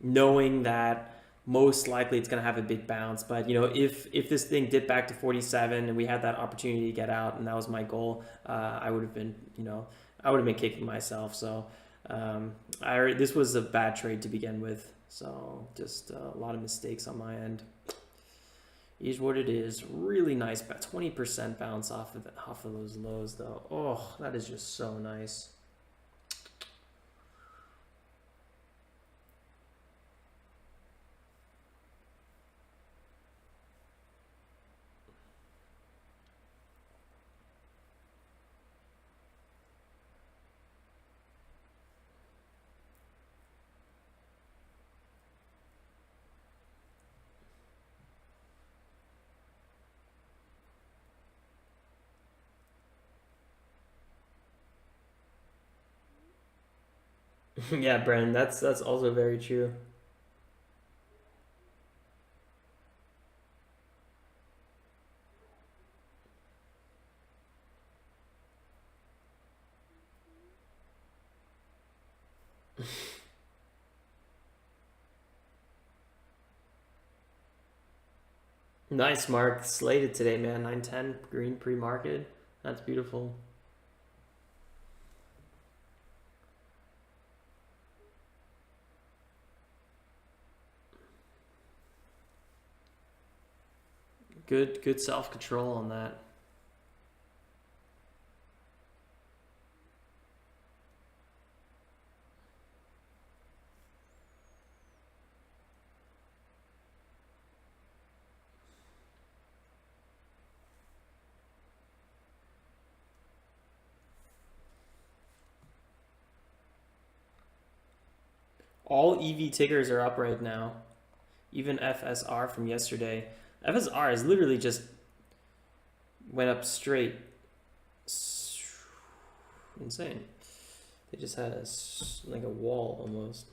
Knowing that most likely it's going to have a big bounce, but you know, if this thing dipped back to 47 and we had that opportunity to get out, and that was my goal, I would have been, you know, I would have been kicking myself. So this was a bad trade to begin with, so just a lot of mistakes on my end. Is what it is. Really nice, 20% bounce off of those lows though. Oh, that is just so nice. Yeah, Brennan, that's also very true. Nice, Mark. Slated today, man. 910 green pre-market. That's beautiful. Good self-control on that. All EV tickers are up right now. Even FSR from yesterday. FSR is literally just went up straight. Insane. They just had like a wall almost.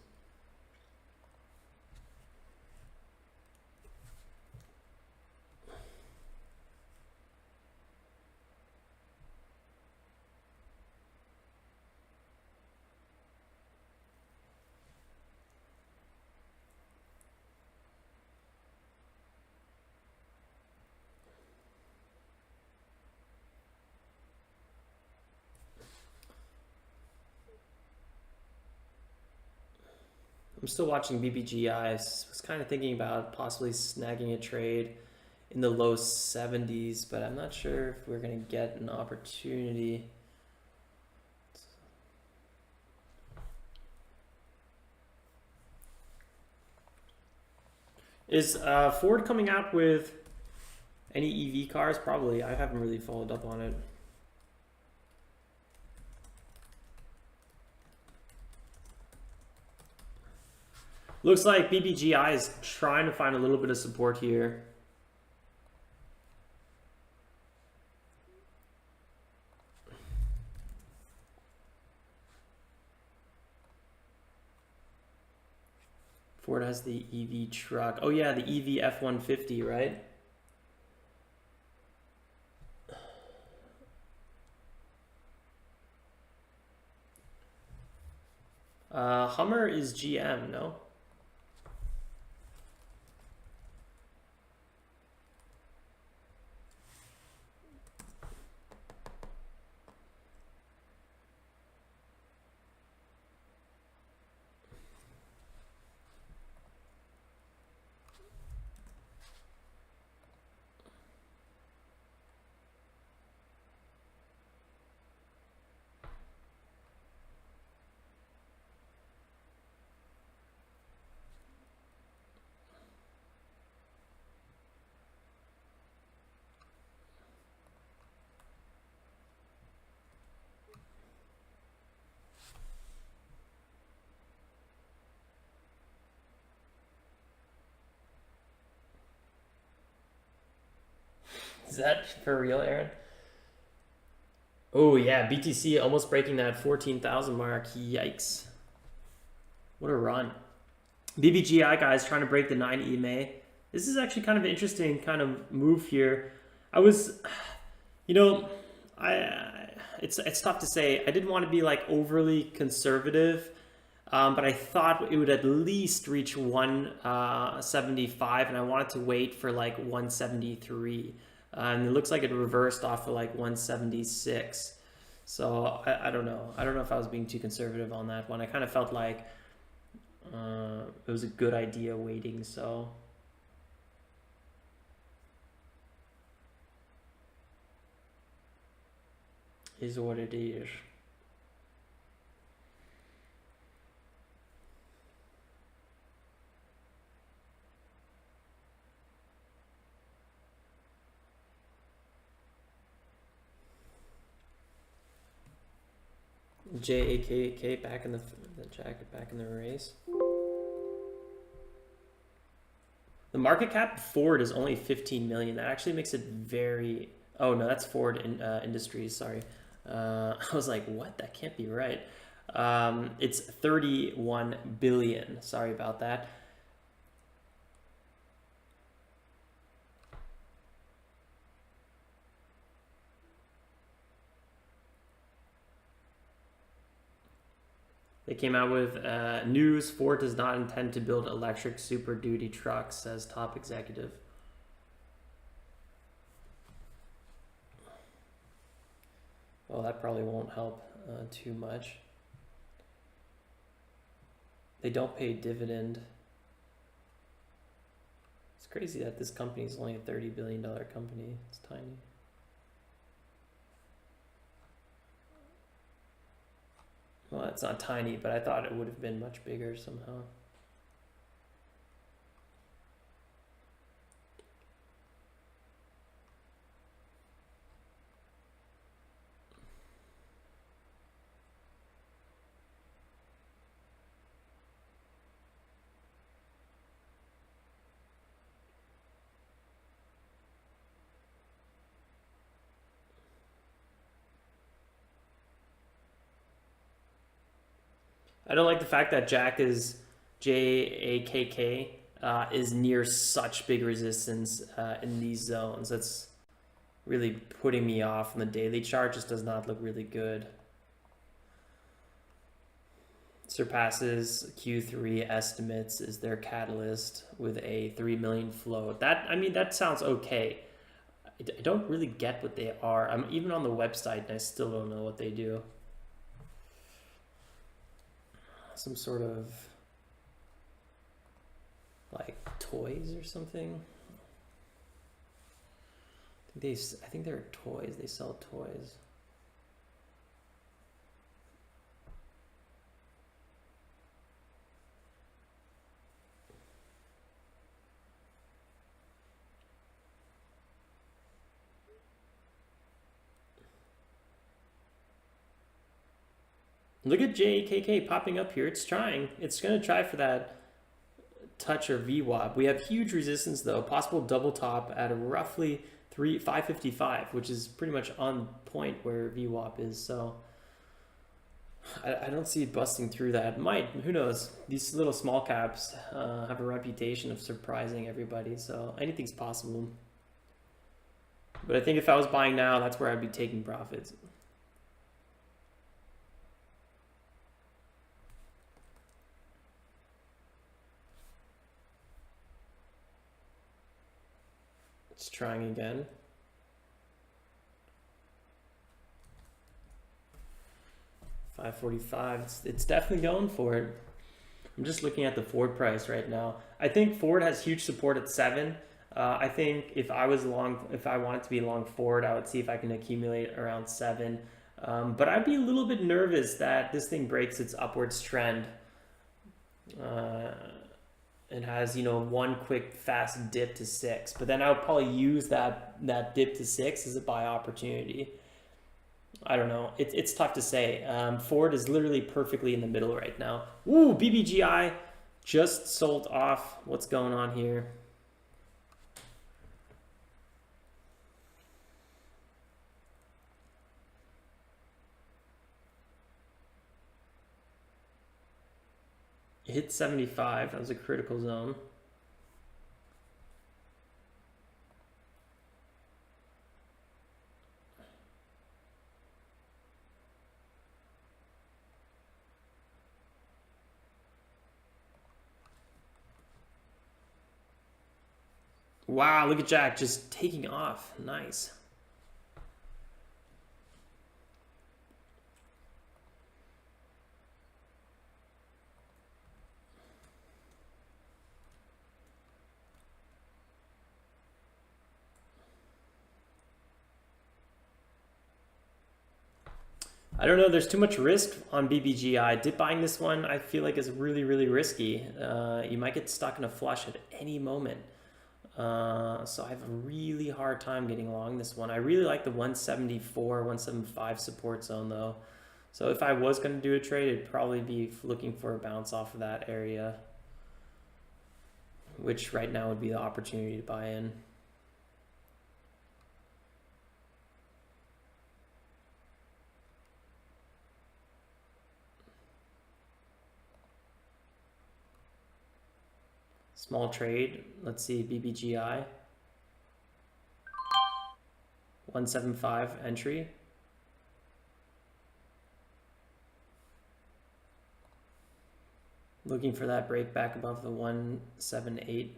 I'm still watching BBGI. I was kind of thinking about possibly snagging a trade in the low 70s, but I'm not sure if we're going to get an opportunity. Is Ford coming out with any EV cars? Probably. I haven't really followed up on it. Looks like BBGI is trying to find a little bit of support here. Ford has the EV truck. Oh yeah, the EV F-150, right? Hummer is GM, no? Is that for real, Aaron? Oh yeah, BTC almost breaking that 14,000 mark. Yikes. What a run. BBGI guys trying to break the 9 EMA. This is actually kind of an interesting kind of move here. I was, you know, it's tough to say. I didn't want to be like overly conservative, but I thought it would at least reach 175, and I wanted to wait for like 173. And it looks like it reversed off of like 176. So I don't know. I don't know if I was being too conservative on that one. I kind of felt like it was a good idea waiting. So is what it is. JAKK back in the jacket, back in the race. The market cap Ford is only 15 million. That actually makes it very. Oh no, that's Ford Industries. Sorry, I was like, what? That can't be right. It's 31 billion. Sorry about that. They came out with news. Ford does not intend to build electric Super Duty trucks, says top executive. Well, that probably won't help too much. They don't pay dividend. It's crazy that this company is only a $30 billion company. It's tiny. Well, it's not tiny, but I thought it would have been much bigger somehow. I don't like the fact that JAKK is JAKK is near such big resistance in these zones. That's really putting me off on the daily chart. Just does not look really good. Surpasses Q3 estimates is their catalyst with a 3 million float. That, I mean, that sounds okay. I don't really get what they are. I'm even on the website and I still don't know what they do. Some sort of like toys or something. I think they're toys. They sell toys. Look at JKK popping up here. It's trying. It's going to try for that touch or VWAP. We have huge resistance though. Possible double top at a roughly 555, which is pretty much on point where VWAP is. So I don't see it busting through that. Might, who knows? These little small caps have a reputation of surprising everybody. So anything's possible. But I think if I was buying now, that's where I'd be taking profits. It's trying again. $545. It's definitely going for it. I'm just looking at the Ford price right now. I think Ford has huge support at 7. I think if I was long, if I wanted to be long Ford, I would see if I can accumulate around 7. But I'd be a little bit nervous that this thing breaks its upwards trend. It has, you know, one quick fast dip to 6, but then I would probably use that dip to 6 as a buy opportunity. I don't know. It's tough to say. Ford is literally perfectly in the middle right now. Ooh, BBGI just sold off. What's going on here? It hit 75. That was a critical zone. Wow, look at JAKK just taking off. Nice. I don't know. There's too much risk on BBGI. Dip buying this one, I feel like is really, really risky. You might get stuck in a flush at any moment. So I have a really hard time getting along this one. I really like the 174, 175 support zone though. So if I was going to do a trade, it'd probably be looking for a bounce off of that area, which right now would be the opportunity to buy in. Small trade. Let's see, BBGI. 175 entry. Looking for that break back above the 178.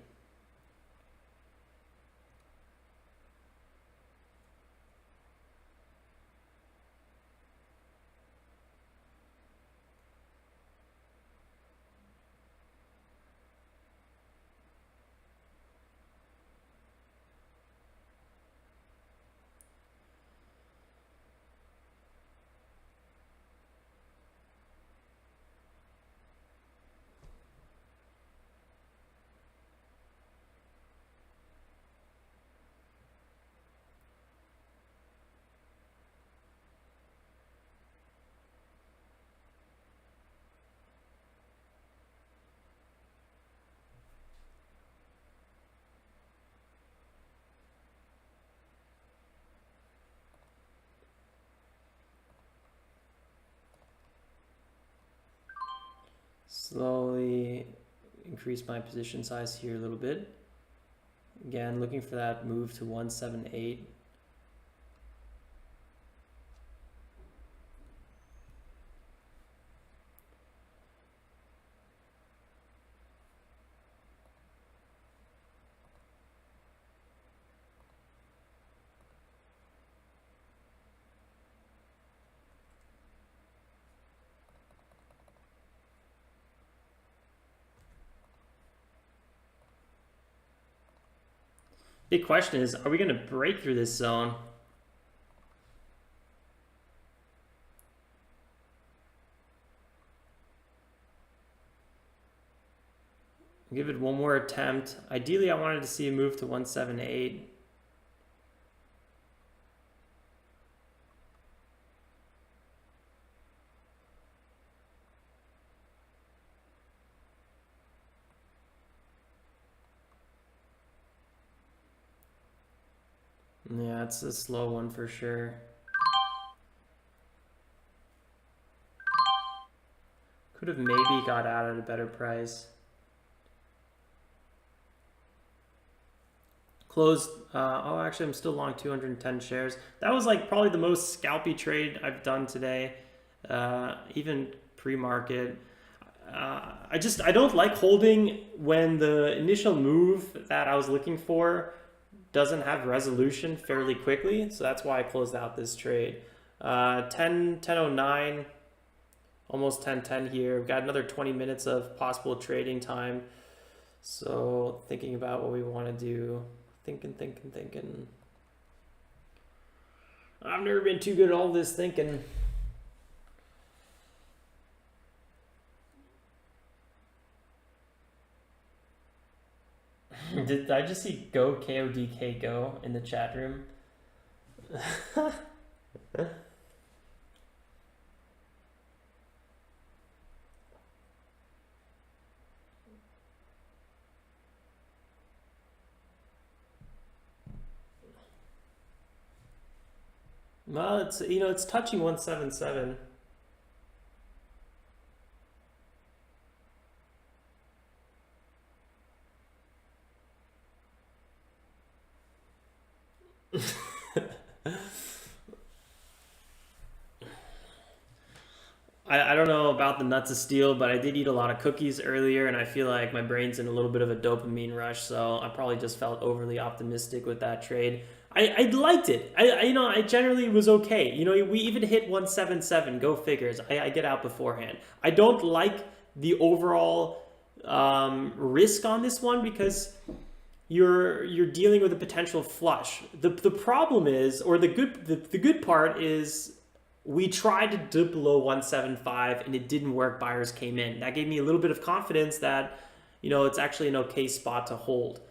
Slowly increase my position size here a little bit. Again, looking for that move to 178. Big question is, are we going to break through this zone? Give it one more attempt. Ideally, I wanted to see a move to 178. Yeah, it's a slow one for sure. Could have maybe got out at a better price. Closed, oh, actually I'm still long 210 shares. That was like probably the most scalpy trade I've done today, even pre-market. I don't like holding when the initial move that I was looking for doesn't have resolution fairly quickly, so that's why I closed out this trade. 10:09, almost 10:10 here. We've got another 20 minutes of possible trading time. So thinking about what we want to do. Thinking. I've never been too good at all this thinking. Did I just see go KODK go in the chat room? Well, it's, you know, it's touching 177. I don't know about the nuts of steel, but I did eat a lot of cookies earlier, and I feel like my brain's in a little bit of a dopamine rush, so I probably just felt overly optimistic with that trade. I liked it. I generally was okay. You know, we even hit 177. Go figures. I get out beforehand. I don't like the overall risk on this one because you're dealing with a potential flush. The problem is, or the good part is, we tried to dip below 175 and it didn't work. Buyers came in. That gave me a little bit of confidence that, you know, it's actually an okay spot to hold.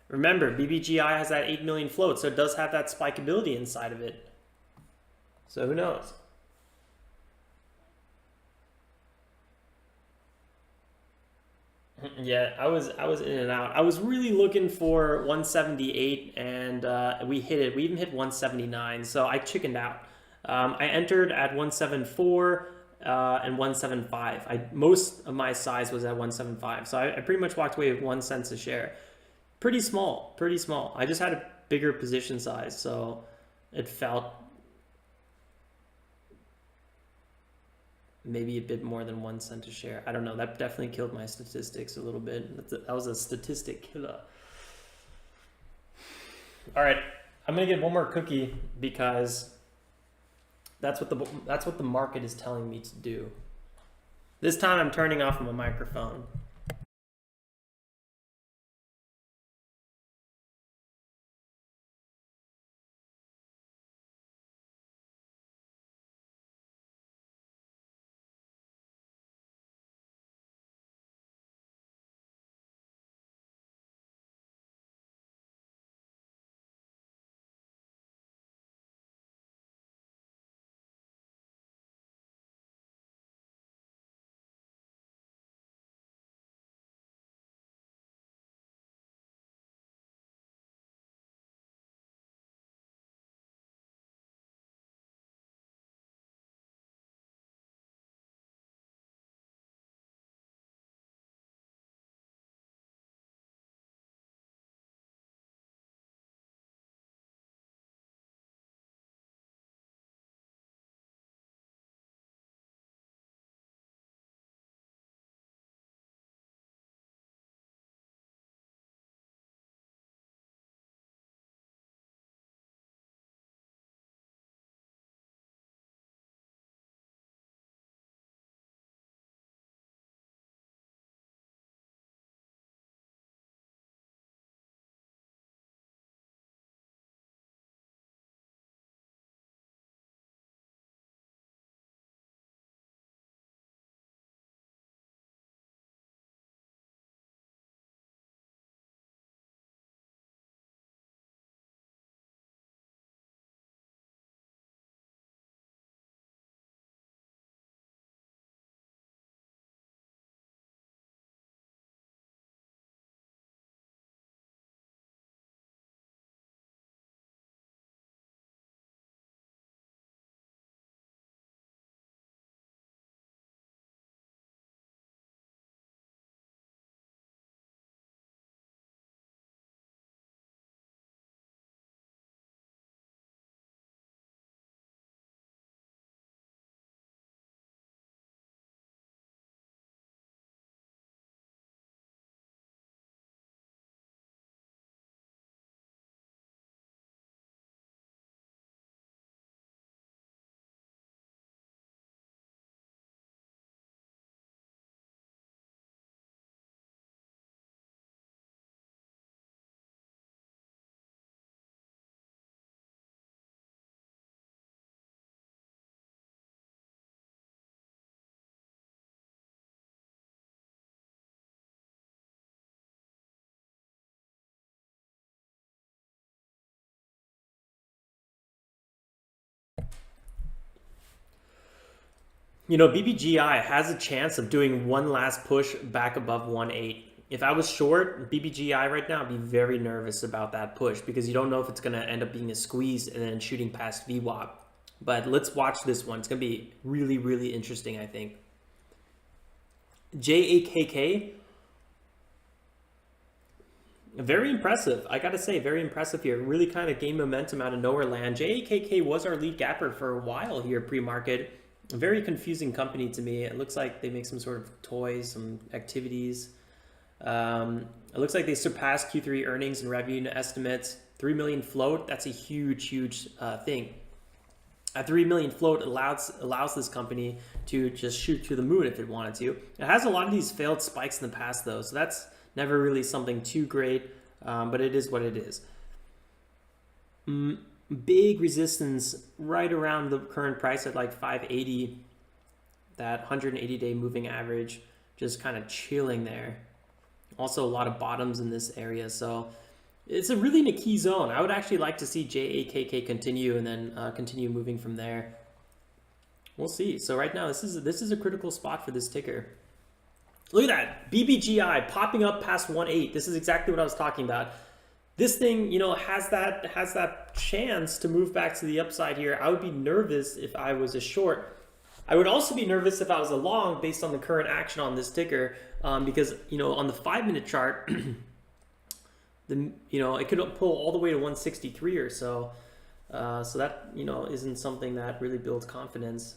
Remember, BBGI has that 8 million float, so it does have that spikeability inside of it. So who knows? Yeah, I was in and out. I was really looking for 178, and we hit it. We even hit 179, so I chickened out. I entered at 174. and 175. Most of my size was at 175, so I pretty much walked away with 1 cent a share. Pretty small, pretty small. I just had a bigger position size, so it felt maybe a bit more than 1 cent a share. I don't know. That definitely killed my statistics a little bit. That was a statistic killer. All right, I'm gonna get one more cookie because that's what the market is telling me to do. This time I'm turning off my microphone. You know, BBGI has a chance of doing one last push back above 1.8. If I was short BBGI right now, I'd be very nervous about that push because you don't know if it's going to end up being a squeeze and then shooting past VWAP. But let's watch this one. It's going to be really, really interesting, I think. JAKK, very impressive. I got to say, very impressive here. Really kind of gained momentum out of nowhere land. JAKK was our lead gapper for a while here pre-market. A very confusing company to me. It looks like they make some sort of toys, some activities. It looks like they surpassed Q3 earnings and revenue estimates. 3 million float, that's a huge, huge thing. A 3 million float allows this company to just shoot to the moon if it wanted to. It has a lot of these failed spikes in the past though, so that's never really something too great, but it is what it is. Big resistance right around the current price at like 580. That 180-day moving average just kind of chilling there. Also a lot of bottoms in this area, so it's a really in a key zone. I would actually like to see JAKK continue and then continue moving from there. We'll see. So right now this is a critical spot for this ticker. Look at that, BBGI popping up past 1.8. This is exactly what I was talking about. This thing, you know, has that chance to move back to the upside here. I would be nervous if I was a short. I would also be nervous if I was a long based on the current action on this ticker, because on the 5-minute chart, it could pull all the way to 163 or so. So that isn't something that really builds confidence.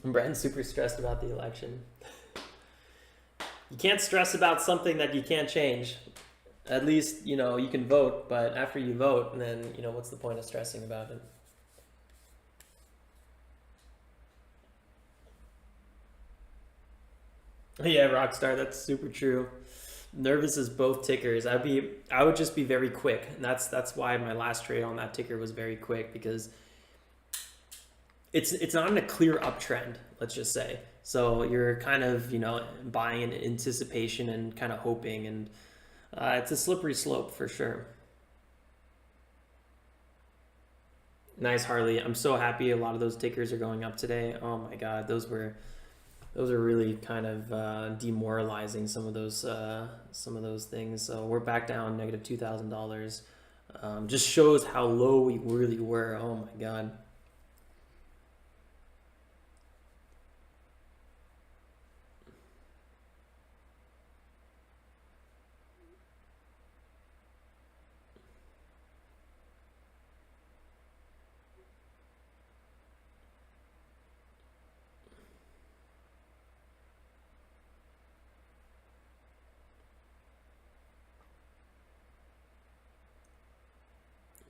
Brandon's super stressed about the election. You can't stress about something that you can't change. At least you can vote, but after you vote, then what's the point of stressing about it? Yeah, Rockstar, that's super true. Nervous as both tickers. I would just be very quick, and that's why my last trade on that ticker was very quick, because it's not in a clear uptrend, let's just say. So you're kind of buying in anticipation and kind of hoping, and it's a slippery slope for sure. Nice, Harley. I'm so happy a lot of those tickers are going up today. Oh my god, those are really kind of demoralizing, some of those things. So we're back down negative $2,000. Just shows how low we really were. Oh my god.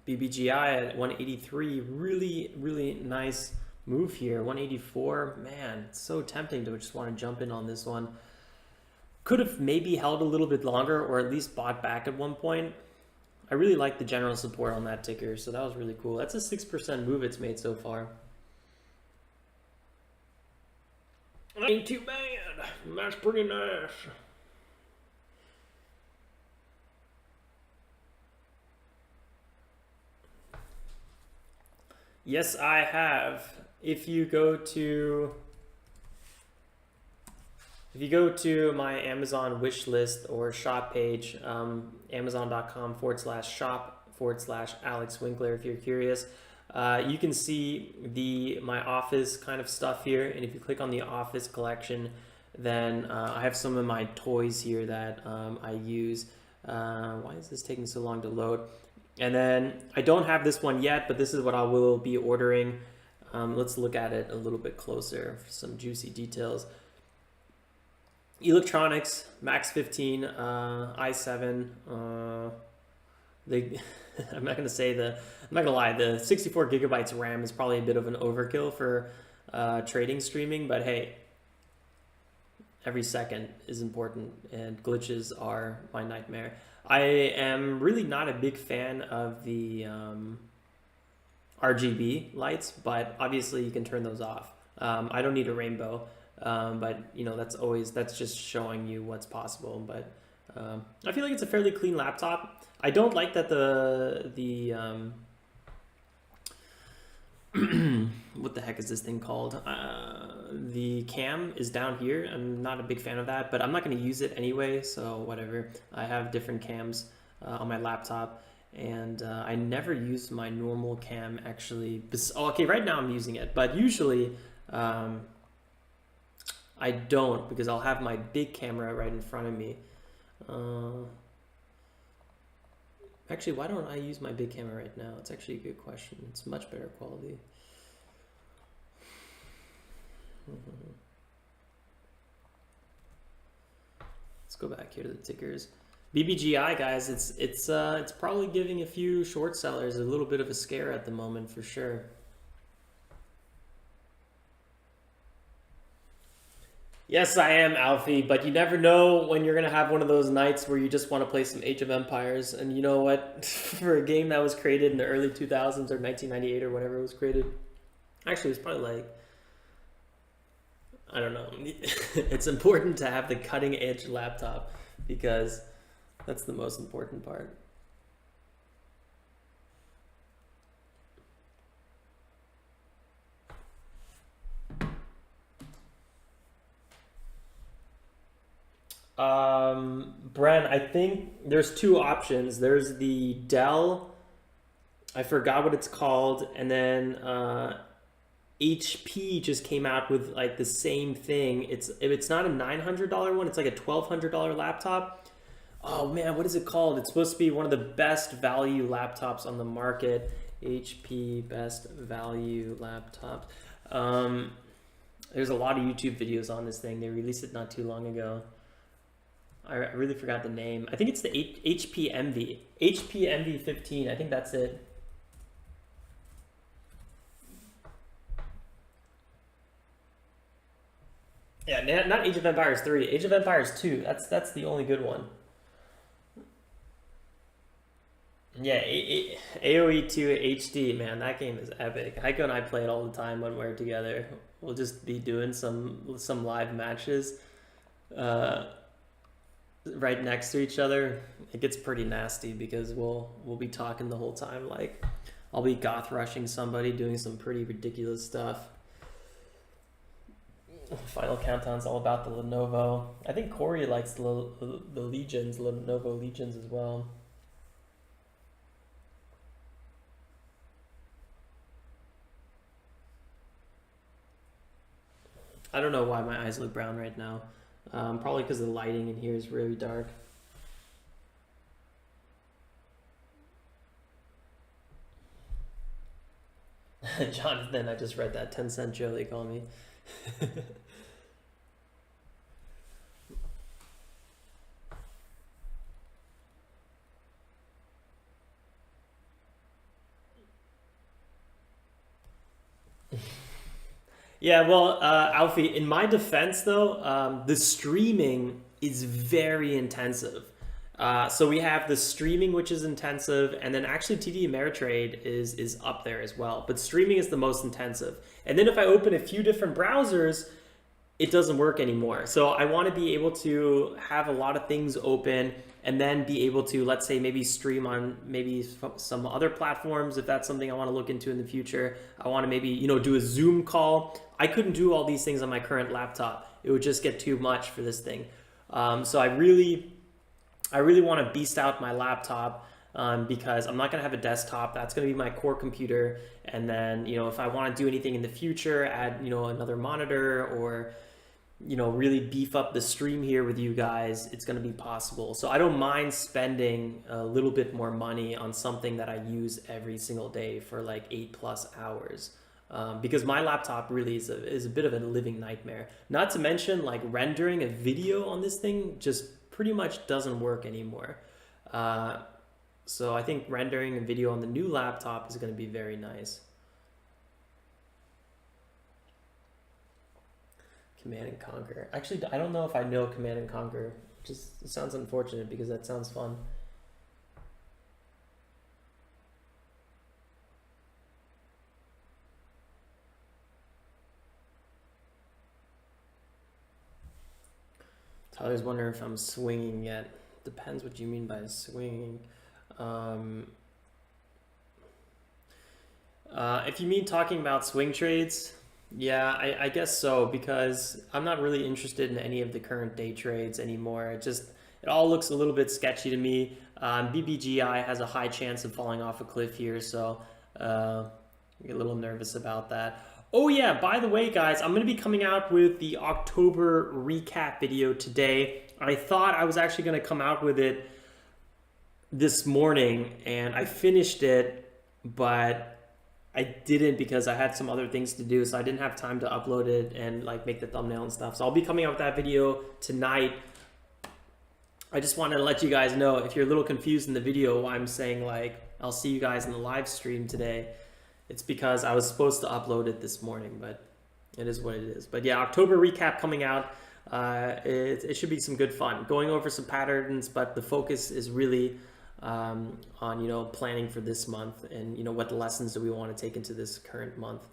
BBGI at 183, really nice move here. 184, man, it's so tempting to just want to jump in on this one. Could have maybe held a little bit longer, or at least bought back at one point. I really like the general support on that ticker, so that was really cool. That's a 6% move it's made so far. Ain't too bad. That's pretty nice. Yes, I have. If you go to my Amazon wish list or shop page, amazon.com/shop/Alex Winkler, if you're curious, you can see my office kind of stuff here. And if you click on the office collection, then I have some of my toys here that I use. Why is this taking so long to load? And then I don't have this one yet, but this is what I will be ordering. Let's look at it a little bit closer for some juicy details. Electronics, Max 15, i7. I'm not gonna lie, the 64 gigabytes RAM is probably a bit of an overkill for trading streaming, but hey, every second is important, and glitches are my nightmare. I am really not a big fan of the RGB lights, but obviously you can turn those off. I don't need a rainbow, but that's just showing you what's possible. But I feel like it's a fairly clean laptop. I don't like that the what the heck is this thing called? The cam is down here. I'm not a big fan of that, but I'm not going to use it anyway, so whatever. I have different cams on my laptop, and I never use my normal cam actually. Okay, right now I'm using it, but usually I don't, because I'll have my big camera right in front of me. Actually, why don't I use my big camera right now? It's actually a good question. It's much better quality. Let's go back here to the tickers. BBGI, guys, it's probably giving a few short sellers a little bit of a scare at the moment for sure. Yes, I am, Alfie, but you never know when you're going to have one of those nights where you just want to play some Age of Empires. And you know what? For a game that was created in the early 2000s or 1998 or whenever it was created, actually, it was probably like, I don't know. It's important to have the cutting edge laptop, because that's the most important part. Bren, I think there's two options. There's the Dell I forgot what it's called, and then HP just came out with like the same thing. It's not a $900 one, it's like a $1,200 laptop. Oh man, what is it called? It's supposed to be one of the best value laptops on the market. HP best value laptops. There's a lot of YouTube videos on this thing. They released it not too long ago. I really forgot the name. I think it's the HP Envy. HP Envy 15. I think that's it. Yeah, not Age of Empires 3. Age of Empires 2. That's the only good one. Yeah, AoE 2 HD, man, that game is epic. Heiko and I play it all the time when we're together. We'll just be doing some live matches uh, right next to each other. It gets pretty nasty because we'll be talking the whole time. Like, I'll be goth rushing somebody, doing some pretty ridiculous stuff. Final Countdown's all about the Lenovo. I think Corey likes the Legions, Lenovo Legions as well. I don't know why my eyes look brown right now. Probably because the lighting in here is really dark. Jonathan, I just read that 10-cent Joe they call me. Yeah, well, Alfie, in my defense though, the streaming is very intensive. So we have the streaming, which is intensive, and then actually TD Ameritrade is up there as well. But streaming is the most intensive. And then if I open a few different browsers, it doesn't work anymore. So I want to be able to have a lot of things open and then be able to, let's say, maybe stream on maybe some other platforms if that's something I want to look into in the future. I want to maybe, you know, do a Zoom call. I couldn't do all these things on my current laptop. It would just get too much for this thing. So I really want to beast out my laptop because I'm not going to have a desktop. That's going to be my core computer. And then, you know, if I want to do anything in the future, add, you know, another monitor or, you know, really beef up the stream here with you guys, it's going to be possible. So I don't mind spending a little bit more money on something that I use every single day for like 8+ hours. Because my laptop really is a bit of a living nightmare. Not to mention, like, rendering a video on this thing just pretty much doesn't work anymore. So I think rendering a video on the new laptop is going to be very nice. Command and Conquer. Actually, I don't know if I know Command and Conquer. Just, it sounds unfortunate because that sounds fun. Tyler's wondering if I'm swinging yet. Depends what you mean by swinging. If you mean talking about swing trades, yeah, I guess so, because I'm not really interested in any of the current day trades anymore. It all looks a little bit sketchy to me. BBGI has a high chance of falling off a cliff here, so I get a little nervous about that. Oh yeah, by the way, guys, I'm going to be coming out with the October recap video today. I thought I was actually going to come out with it this morning, and I finished it, but I didn't because I had some other things to do, so I didn't have time to upload it and like make the thumbnail and stuff. So I'll be coming out with that video tonight. I just wanted to let you guys know, if you're a little confused in the video why I'm saying like I'll see you guys in the live stream today, it's because I was supposed to upload it this morning, but it is what it is. But yeah, October recap coming out. It should be some good fun, going over some patterns, but the focus is really on, you know, planning for this month and, you know, what lessons do we want to take into this current month.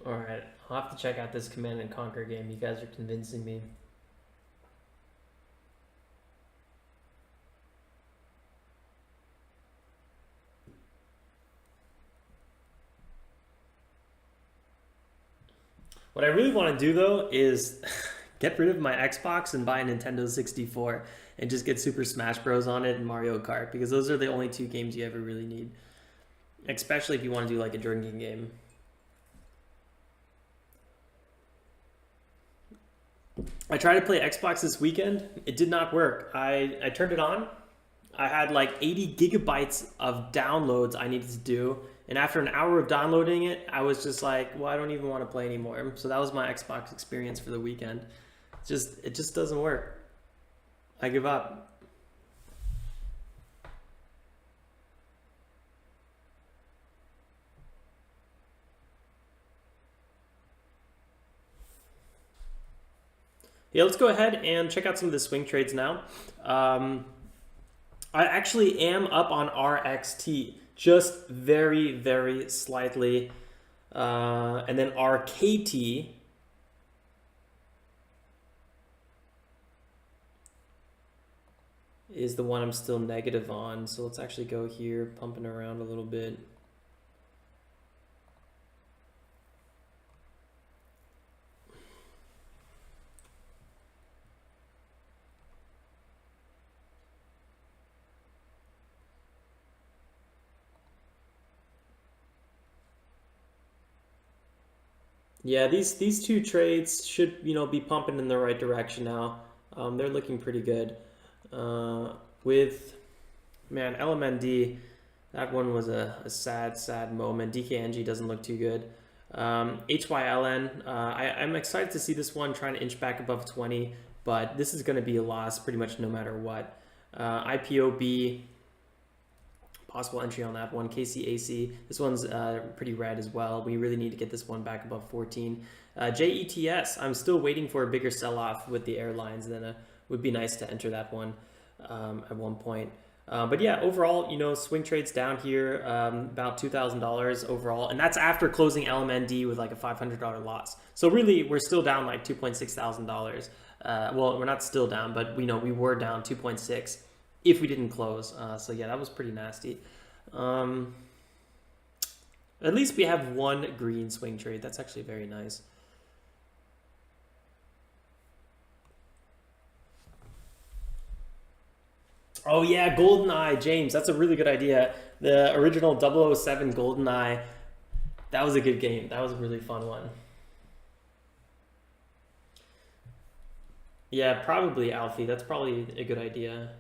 All right, I'll have to check out this Command and Conquer game. You guys are convincing me. What I really want to do though is get rid of my Xbox and buy a Nintendo 64 and just get Super Smash Bros on it and Mario Kart, because those are the only two games you ever really need, especially if you want to do like a drinking game. I tried to play Xbox this weekend. It did not work. I turned it on. I had like 80 gigabytes of downloads I needed to do. And after an hour of downloading it, I was just like, well, I don't even want to play anymore. So that was my Xbox experience for the weekend. It just doesn't work. I give up. Yeah, let's go ahead and check out some of the swing trades now. I actually am up on RXT, just very, very slightly. And then RKT is the one I'm still negative on. So let's actually go here, pumping around a little bit. Yeah, these two trades should, you know, be pumping in the right direction now. They're looking pretty good. With, man, LMND, that one was a sad, sad moment. DKNG doesn't look too good. HYLN, I'm excited to see this one trying to inch back above 20, but this is going to be a loss pretty much no matter what. IPOB, possible entry on that one. KCAC, this one's pretty red as well. We really need to get this one back above 14. JETS, I'm still waiting for a bigger sell-off with the airlines. Then would be nice to enter that one at one point. But yeah, overall, you know, swing trades down here, about $2,000 overall. And that's after closing LMND with like a $500 loss. So really, we're still down like $2.6 thousand. Well, we're not still down, but we know we were down 2.6 if we didn't close. So yeah, that was pretty nasty. At least we have one green swing trade. That's actually very nice. Oh yeah, GoldenEye, James. That's a really good idea. The original 007 GoldenEye. That was a good game. That was a really fun one. Yeah, probably Alfie. That's probably a good idea.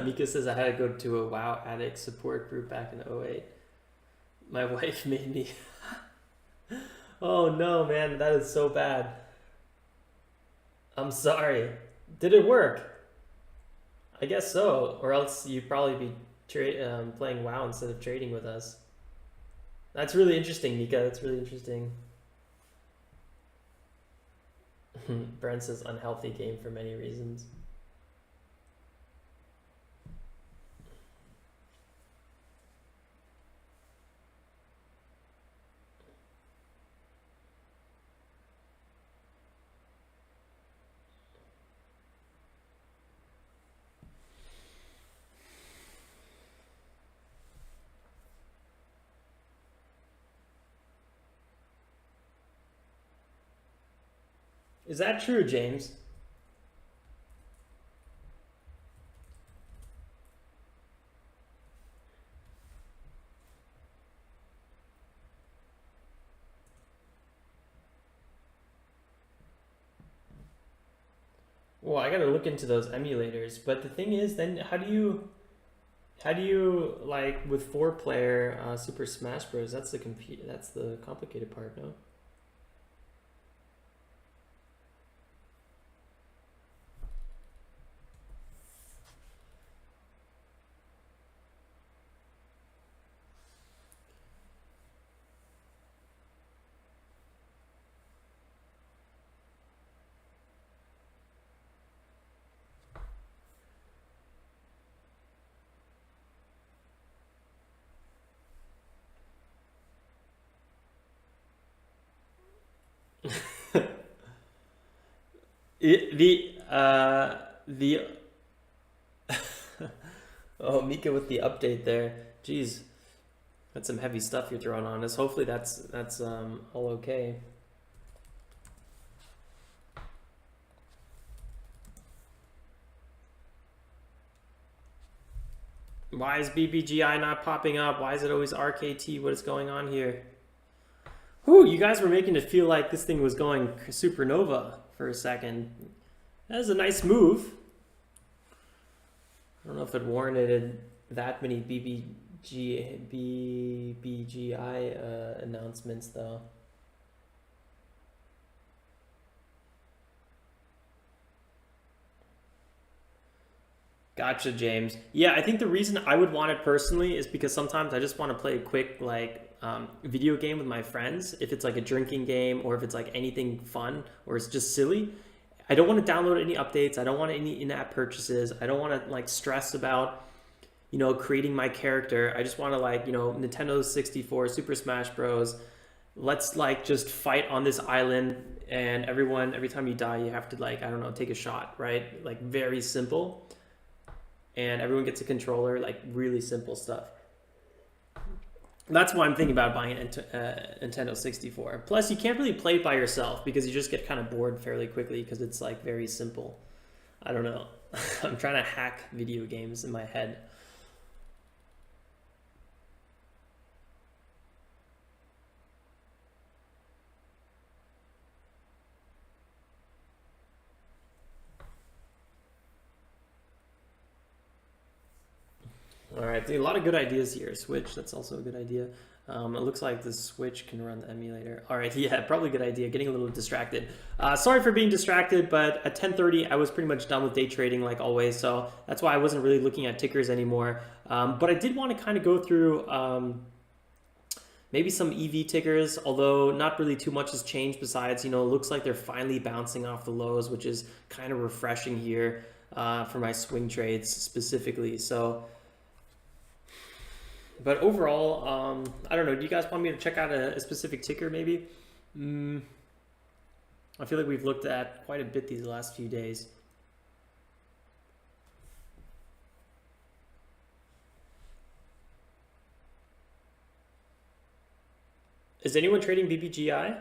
Mika says I had to go to a WoW addict support group back in '08. My wife made me. Oh no, man, that is so bad. I'm sorry. Did it work? I guess so, or else you'd probably be playing WoW instead of trading with us. That's really interesting, Mika. That's really interesting. Brent says unhealthy game for many reasons. Is that true, James? Well, I gotta look into those emulators. But the thing is, then how do you like with 4-player Super Smash Bros? That's the complicated part, no? The oh, Mika with the update there. Jeez, that's some heavy stuff you're throwing on us. Hopefully that's all okay. Why is BBGI not popping up? Why is it always RKT? What is going on here? Whew, you guys were making it feel like this thing was going supernova for a second. That was a nice move. I don't know if it warranted that many BBGI announcements though. Gotcha, James. Yeah, I think the reason I would want it personally is because sometimes I just want to play a quick video game with my friends. If it's like a drinking game or if it's like anything fun or it's just silly, I don't want to download any updates. I don't want any in-app purchases. I don't want to like stress about, you know, creating my character. I just want to like, you know, Nintendo 64, Super Smash Bros. Let's like just fight on this island and everyone, every time you die, you have to like, I don't know, take a shot, right? Like very simple. And everyone gets a controller, like really simple stuff. That's why I'm thinking about buying a Nintendo 64. Plus, you can't really play it by yourself because you just get kind of bored fairly quickly because it's like very simple. I don't know. I'm trying to hack video games in my head. All right, a lot of good ideas here. Switch, that's also a good idea. It looks like the Switch can run the emulator. All right, yeah, probably a good idea. Getting a little distracted. Sorry for being distracted, but at 10:30, I was pretty much done with day trading like always, so that's why I wasn't really looking at tickers anymore. But I did want to kind of go through maybe some EV tickers, although not really too much has changed besides, you know, it looks like they're finally bouncing off the lows, which is kind of refreshing here for my swing trades specifically. So, but overall, I don't know. Do you guys want me to check out a specific ticker maybe? I feel like we've looked at quite a bit these last few days. Is anyone trading BBGI?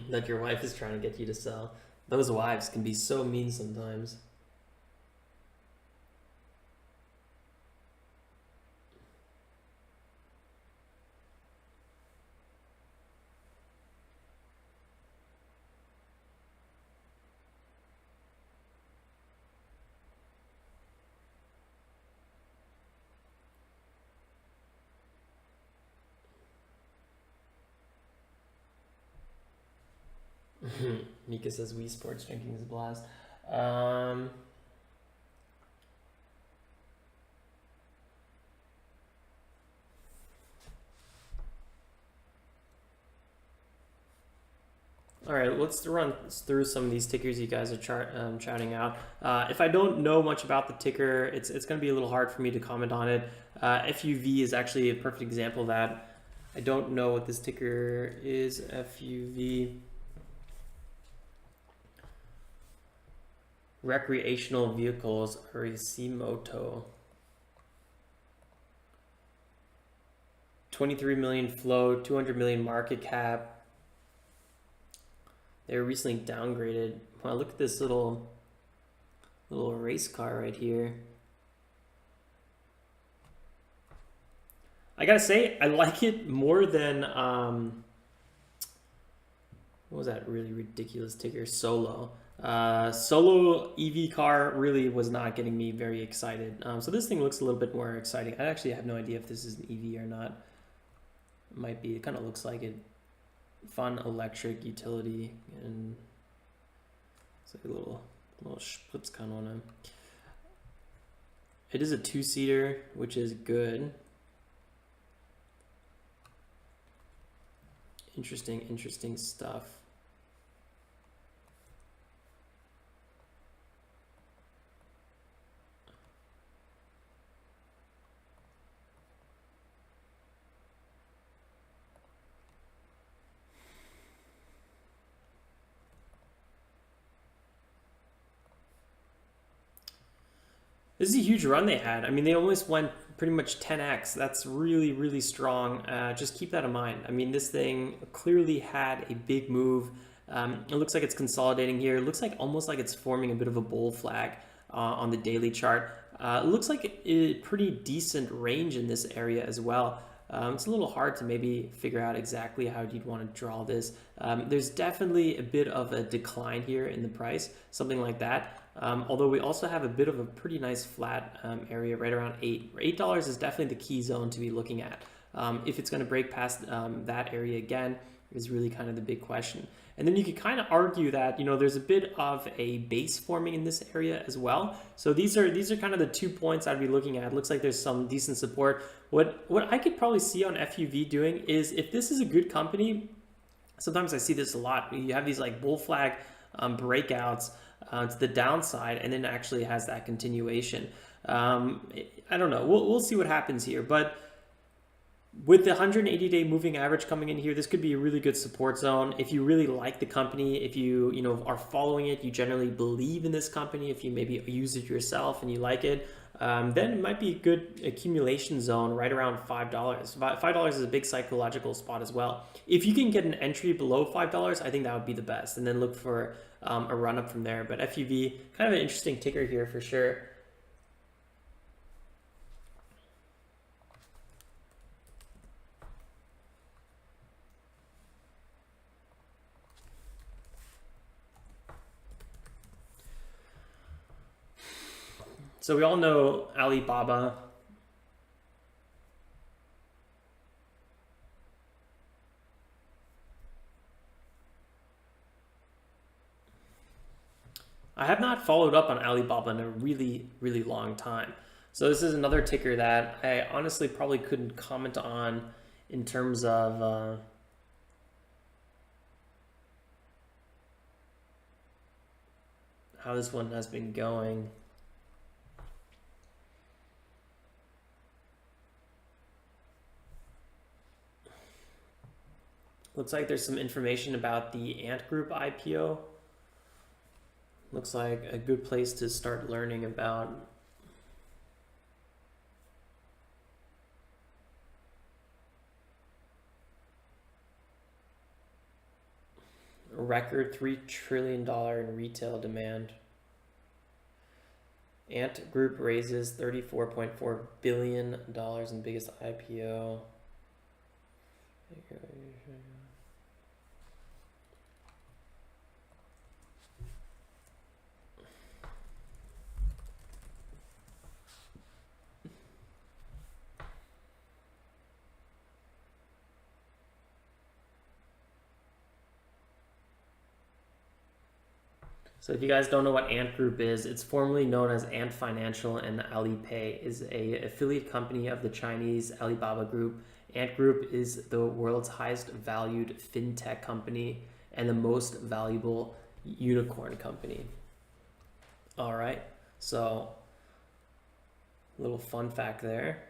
That your wife is trying to get you to sell. Those wives can be so mean sometimes. Mika says Wii Sports drinking is a blast. All right, let's run through some of these tickers you guys are chatting out. If I don't know much about the ticker, it's going to be a little hard for me to comment on it. FUV is actually a perfect example of that. I don't know what this ticker is, FUV. Recreational vehicles, Aricimoto. 23 million float, 200 million market cap. They were recently downgraded. Wow, look at this little race car right here. I gotta say, I like it more than what was that really ridiculous ticker? Solo. Solo EV car really was not getting me very excited. So this thing looks a little bit more exciting. I actually have no idea if this is an EV or not. It might be. It kind of looks like it. Fun electric utility, and it's like a little Spritzkan on him. It is a 2-seater, which is good. Interesting stuff. This is a huge run they had. I mean, they almost went pretty much 10x. That's really strong. Just keep that in mind. I mean, this thing clearly had a big move. It looks like it's consolidating here. It looks like almost like it's forming a bit of a bull flag on the daily chart. It looks like a pretty decent range in this area as well. It's a little hard to maybe figure out exactly how you'd want to draw this. There's definitely a bit of a decline here in the price, something like that. Although we also have a bit of a pretty nice flat area right around $8 is definitely the key zone to be looking at. If it's going to break past that area again is really kind of the big question. And then you could kind of argue that, you know, there's a bit of a base forming in this area as well. So these are kind of the 2 points I'd be looking at. It looks like there's some decent support. What I could probably see on FUV doing is, if this is a good company, sometimes I see this a lot. You have these like bull flag breakouts to the downside, and then actually has that continuation. I don't know. We'll see what happens here, but with the 180-day moving average coming in here, this could be a really good support zone. If you really like the company, if you are following it, you generally believe in this company, if you maybe use it yourself and you like it, then it might be a good accumulation zone right around $5. $5 is a big psychological spot as well. If you can get an entry below $5, I think that would be the best, and then look for a run up from there. But FUV, kind of an interesting ticker here for sure. So we all know Alibaba. I have not followed up on Alibaba in a really long time. So this is another ticker that I honestly probably couldn't comment on in terms of how this one has been going. Looks like there's some information about the Ant Group IPO. Looks like a good place to start learning about. A record $3 trillion in retail demand. Ant Group raises $34.4 billion in biggest IPO. So if you guys don't know what Ant Group is, it's formerly known as Ant Financial, and Alipay is a affiliate company of the Chinese Alibaba Group. Ant Group is the world's highest valued fintech company and the most valuable unicorn company. All right, so a little fun fact there.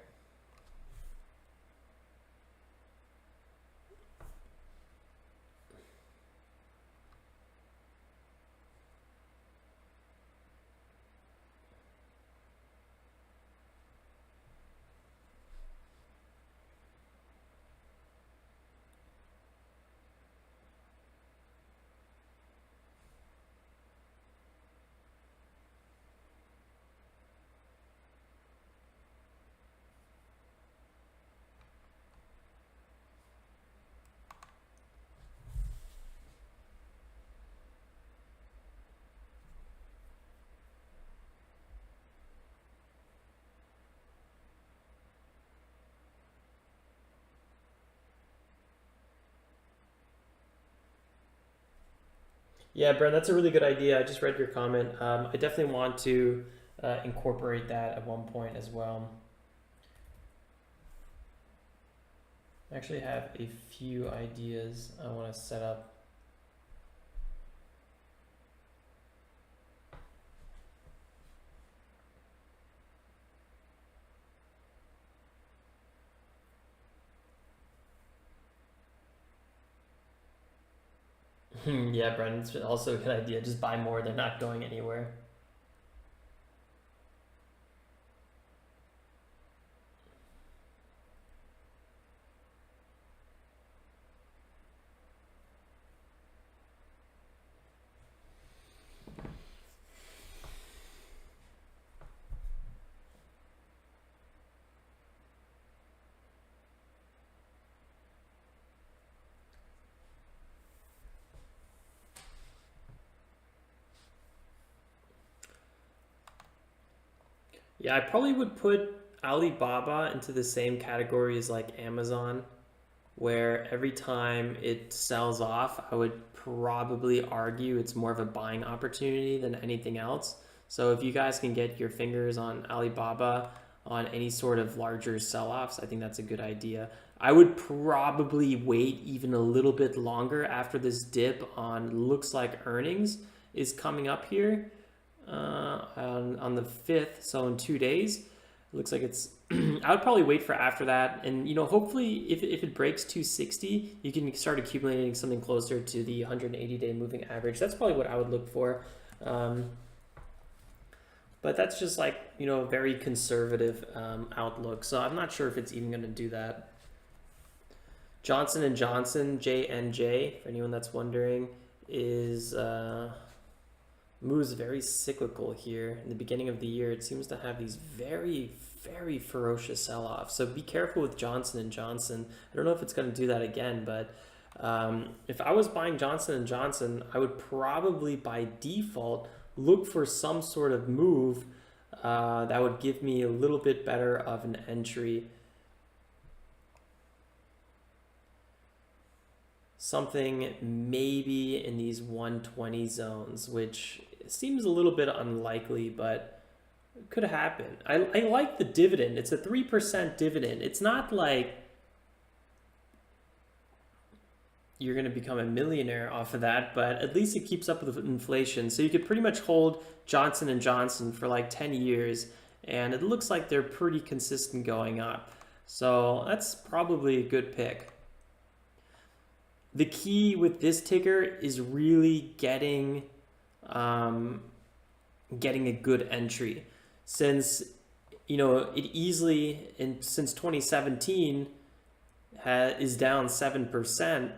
Yeah, Brent, that's a really good idea. I just read your comment. I definitely want to incorporate that at one point as well. I actually have a few ideas I want to set up. Yeah, Brendan, it's also a good idea. Just buy more. They're not going anywhere. Yeah, I probably would put Alibaba into the same category as like Amazon, where every time it sells off, I would probably argue it's more of a buying opportunity than anything else. So if you guys can get your fingers on Alibaba on any sort of larger sell-offs, I think that's a good idea. I would probably wait even a little bit longer after this dip on looks like earnings is coming up here on the 5th, so in 2 days. It looks like it's I would probably wait for after that, and hopefully if it breaks 260, you can start accumulating something closer to the 180-day moving average. That's probably what I would look for. But that's just like a very conservative outlook, so I'm not sure if it's even going to do that. Johnson & Johnson, JNJ, for anyone that's wondering, is moves very cyclical here. In the beginning of the year, it seems to have these very, very ferocious sell-offs. So be careful with Johnson & Johnson. I don't know if it's going to do that again, but if I was buying Johnson & Johnson, I would probably by default look for some sort of move that would give me a little bit better of an entry. Something maybe in these 120 zones, which seems a little bit unlikely, but it could happen. I like the dividend. It's a 3% dividend. It's not like you're going to become a millionaire off of that, but at least it keeps up with inflation. So you could pretty much hold Johnson & Johnson for like 10 years, and it looks like they're pretty consistent going up. So that's probably a good pick. The key with this ticker is really getting a good entry, since it easily since 2017 is down 7%.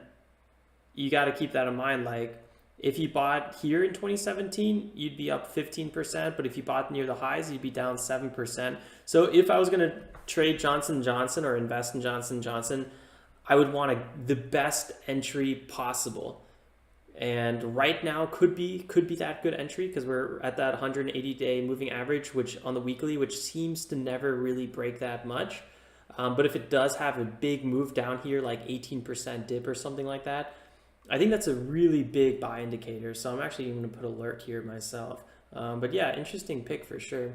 You got to keep that in mind. Like if you bought here in 2017, you'd be up 15%, but if you bought near the highs, you'd be down 7%. So if I was going to trade Johnson & Johnson or invest in Johnson & Johnson, I would want the best entry possible. And right now could be that good entry, because we're at that 180-day moving average, which on the weekly, which seems to never really break that much. But if it does have a big move down here, like 18% dip or something like that, I think that's a really big buy indicator. So I'm actually going to put alert here myself. But yeah, interesting pick for sure.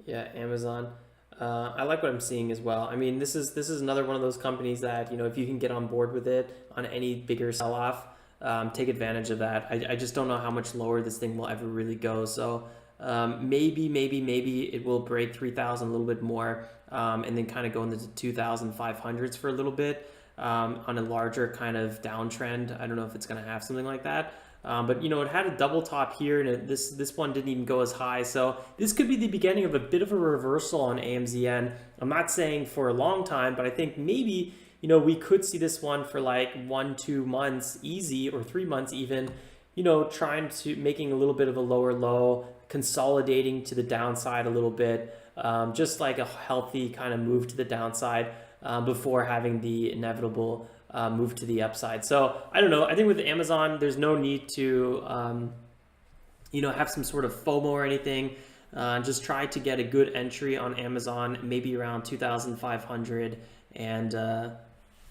Yeah, Amazon. I like what I'm seeing as well. I mean, this is another one of those companies that if you can get on board with it on any bigger sell-off, take advantage of that. I just don't know how much lower this thing will ever really go. So maybe it will break 3,000 a little bit more, and then kind of go into the 2,500s for a little bit on a larger kind of downtrend. I don't know if it's going to have something like that. But it had a double top here, and this one didn't even go as high. So this could be the beginning of a bit of a reversal on AMZN. I'm not saying for a long time, but I think maybe you know, we could see this one for like 1-2 months easy, or 3 months even, you know, trying to making a little bit of a lower low, consolidating to the downside a little bit, just like a healthy kind of move to the downside before having the inevitable move to the upside. So I don't know. I think with Amazon, there's no need to, you know, have some sort of FOMO or anything. Just try to get a good entry on Amazon, maybe around 2,500, and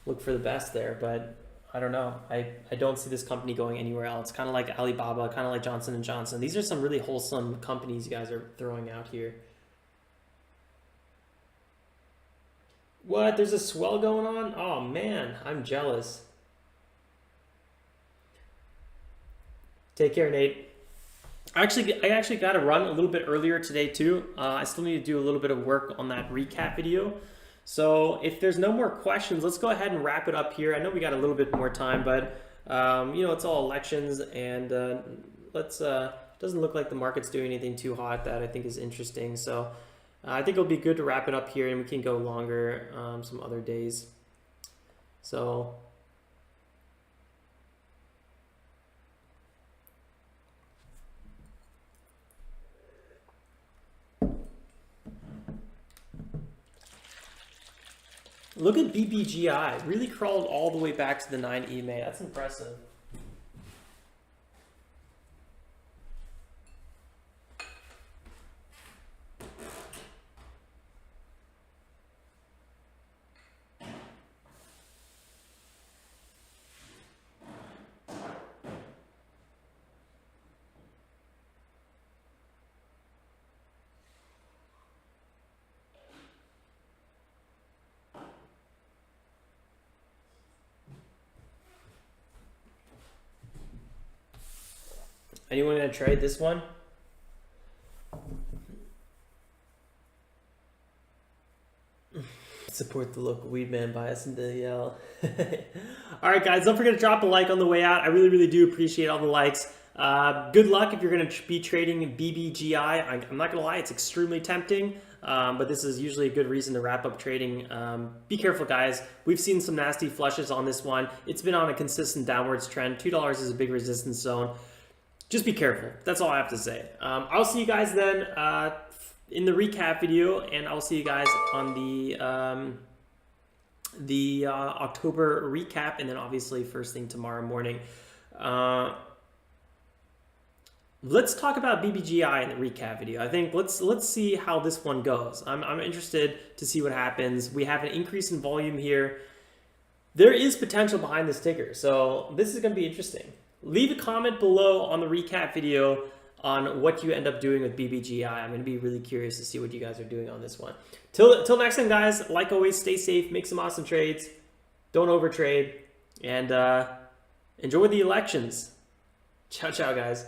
look for the best there. But I don't know. I don't see this company going anywhere else. Kind of like Alibaba, kind of like Johnson & Johnson. These are some really wholesome companies you guys are throwing out here. What? There's a swell going on? Oh man, I'm jealous. Take care, Nate. I actually got to run a little bit earlier today too. I still need to do a little bit of work on that recap video. So if there's no more questions, let's go ahead and wrap it up here. I know we got a little bit more time, but you know, it's all elections, and doesn't look like the market's doing anything too hot that I think is interesting. So I think it'll be good to wrap it up here, and we can go longer some other days. So look at BBGI, really crawled all the way back to the 9 EMA. That's impressive. Anyone gonna trade this one? Support the local weed man, buy us into yell. All right, guys, don't forget to drop a like on the way out. I really, really do appreciate all the likes. Good luck if you're gonna be trading BBGI. I'm not gonna lie, it's extremely tempting, but this is usually a good reason to wrap up trading. Be careful, guys. We've seen some nasty flushes on this one. It's been on a consistent downwards trend. $2 is a big resistance zone. Just be careful. That's all I have to say. I'll see you guys then in the recap video, and I'll see you guys on the October recap, and then obviously first thing tomorrow morning. Let's talk about BBGI in the recap video. I think let's see how this one goes. I'm interested to see what happens. We have an increase in volume here. There is potential behind this ticker, so this is going to be interesting. Leave a comment below on the recap video on what you end up doing with BBGI. I'm going to be really curious to see what you guys are doing on this one. Till next time, guys, like always, stay safe, make some awesome trades, don't overtrade, and enjoy the elections. Ciao, ciao, guys.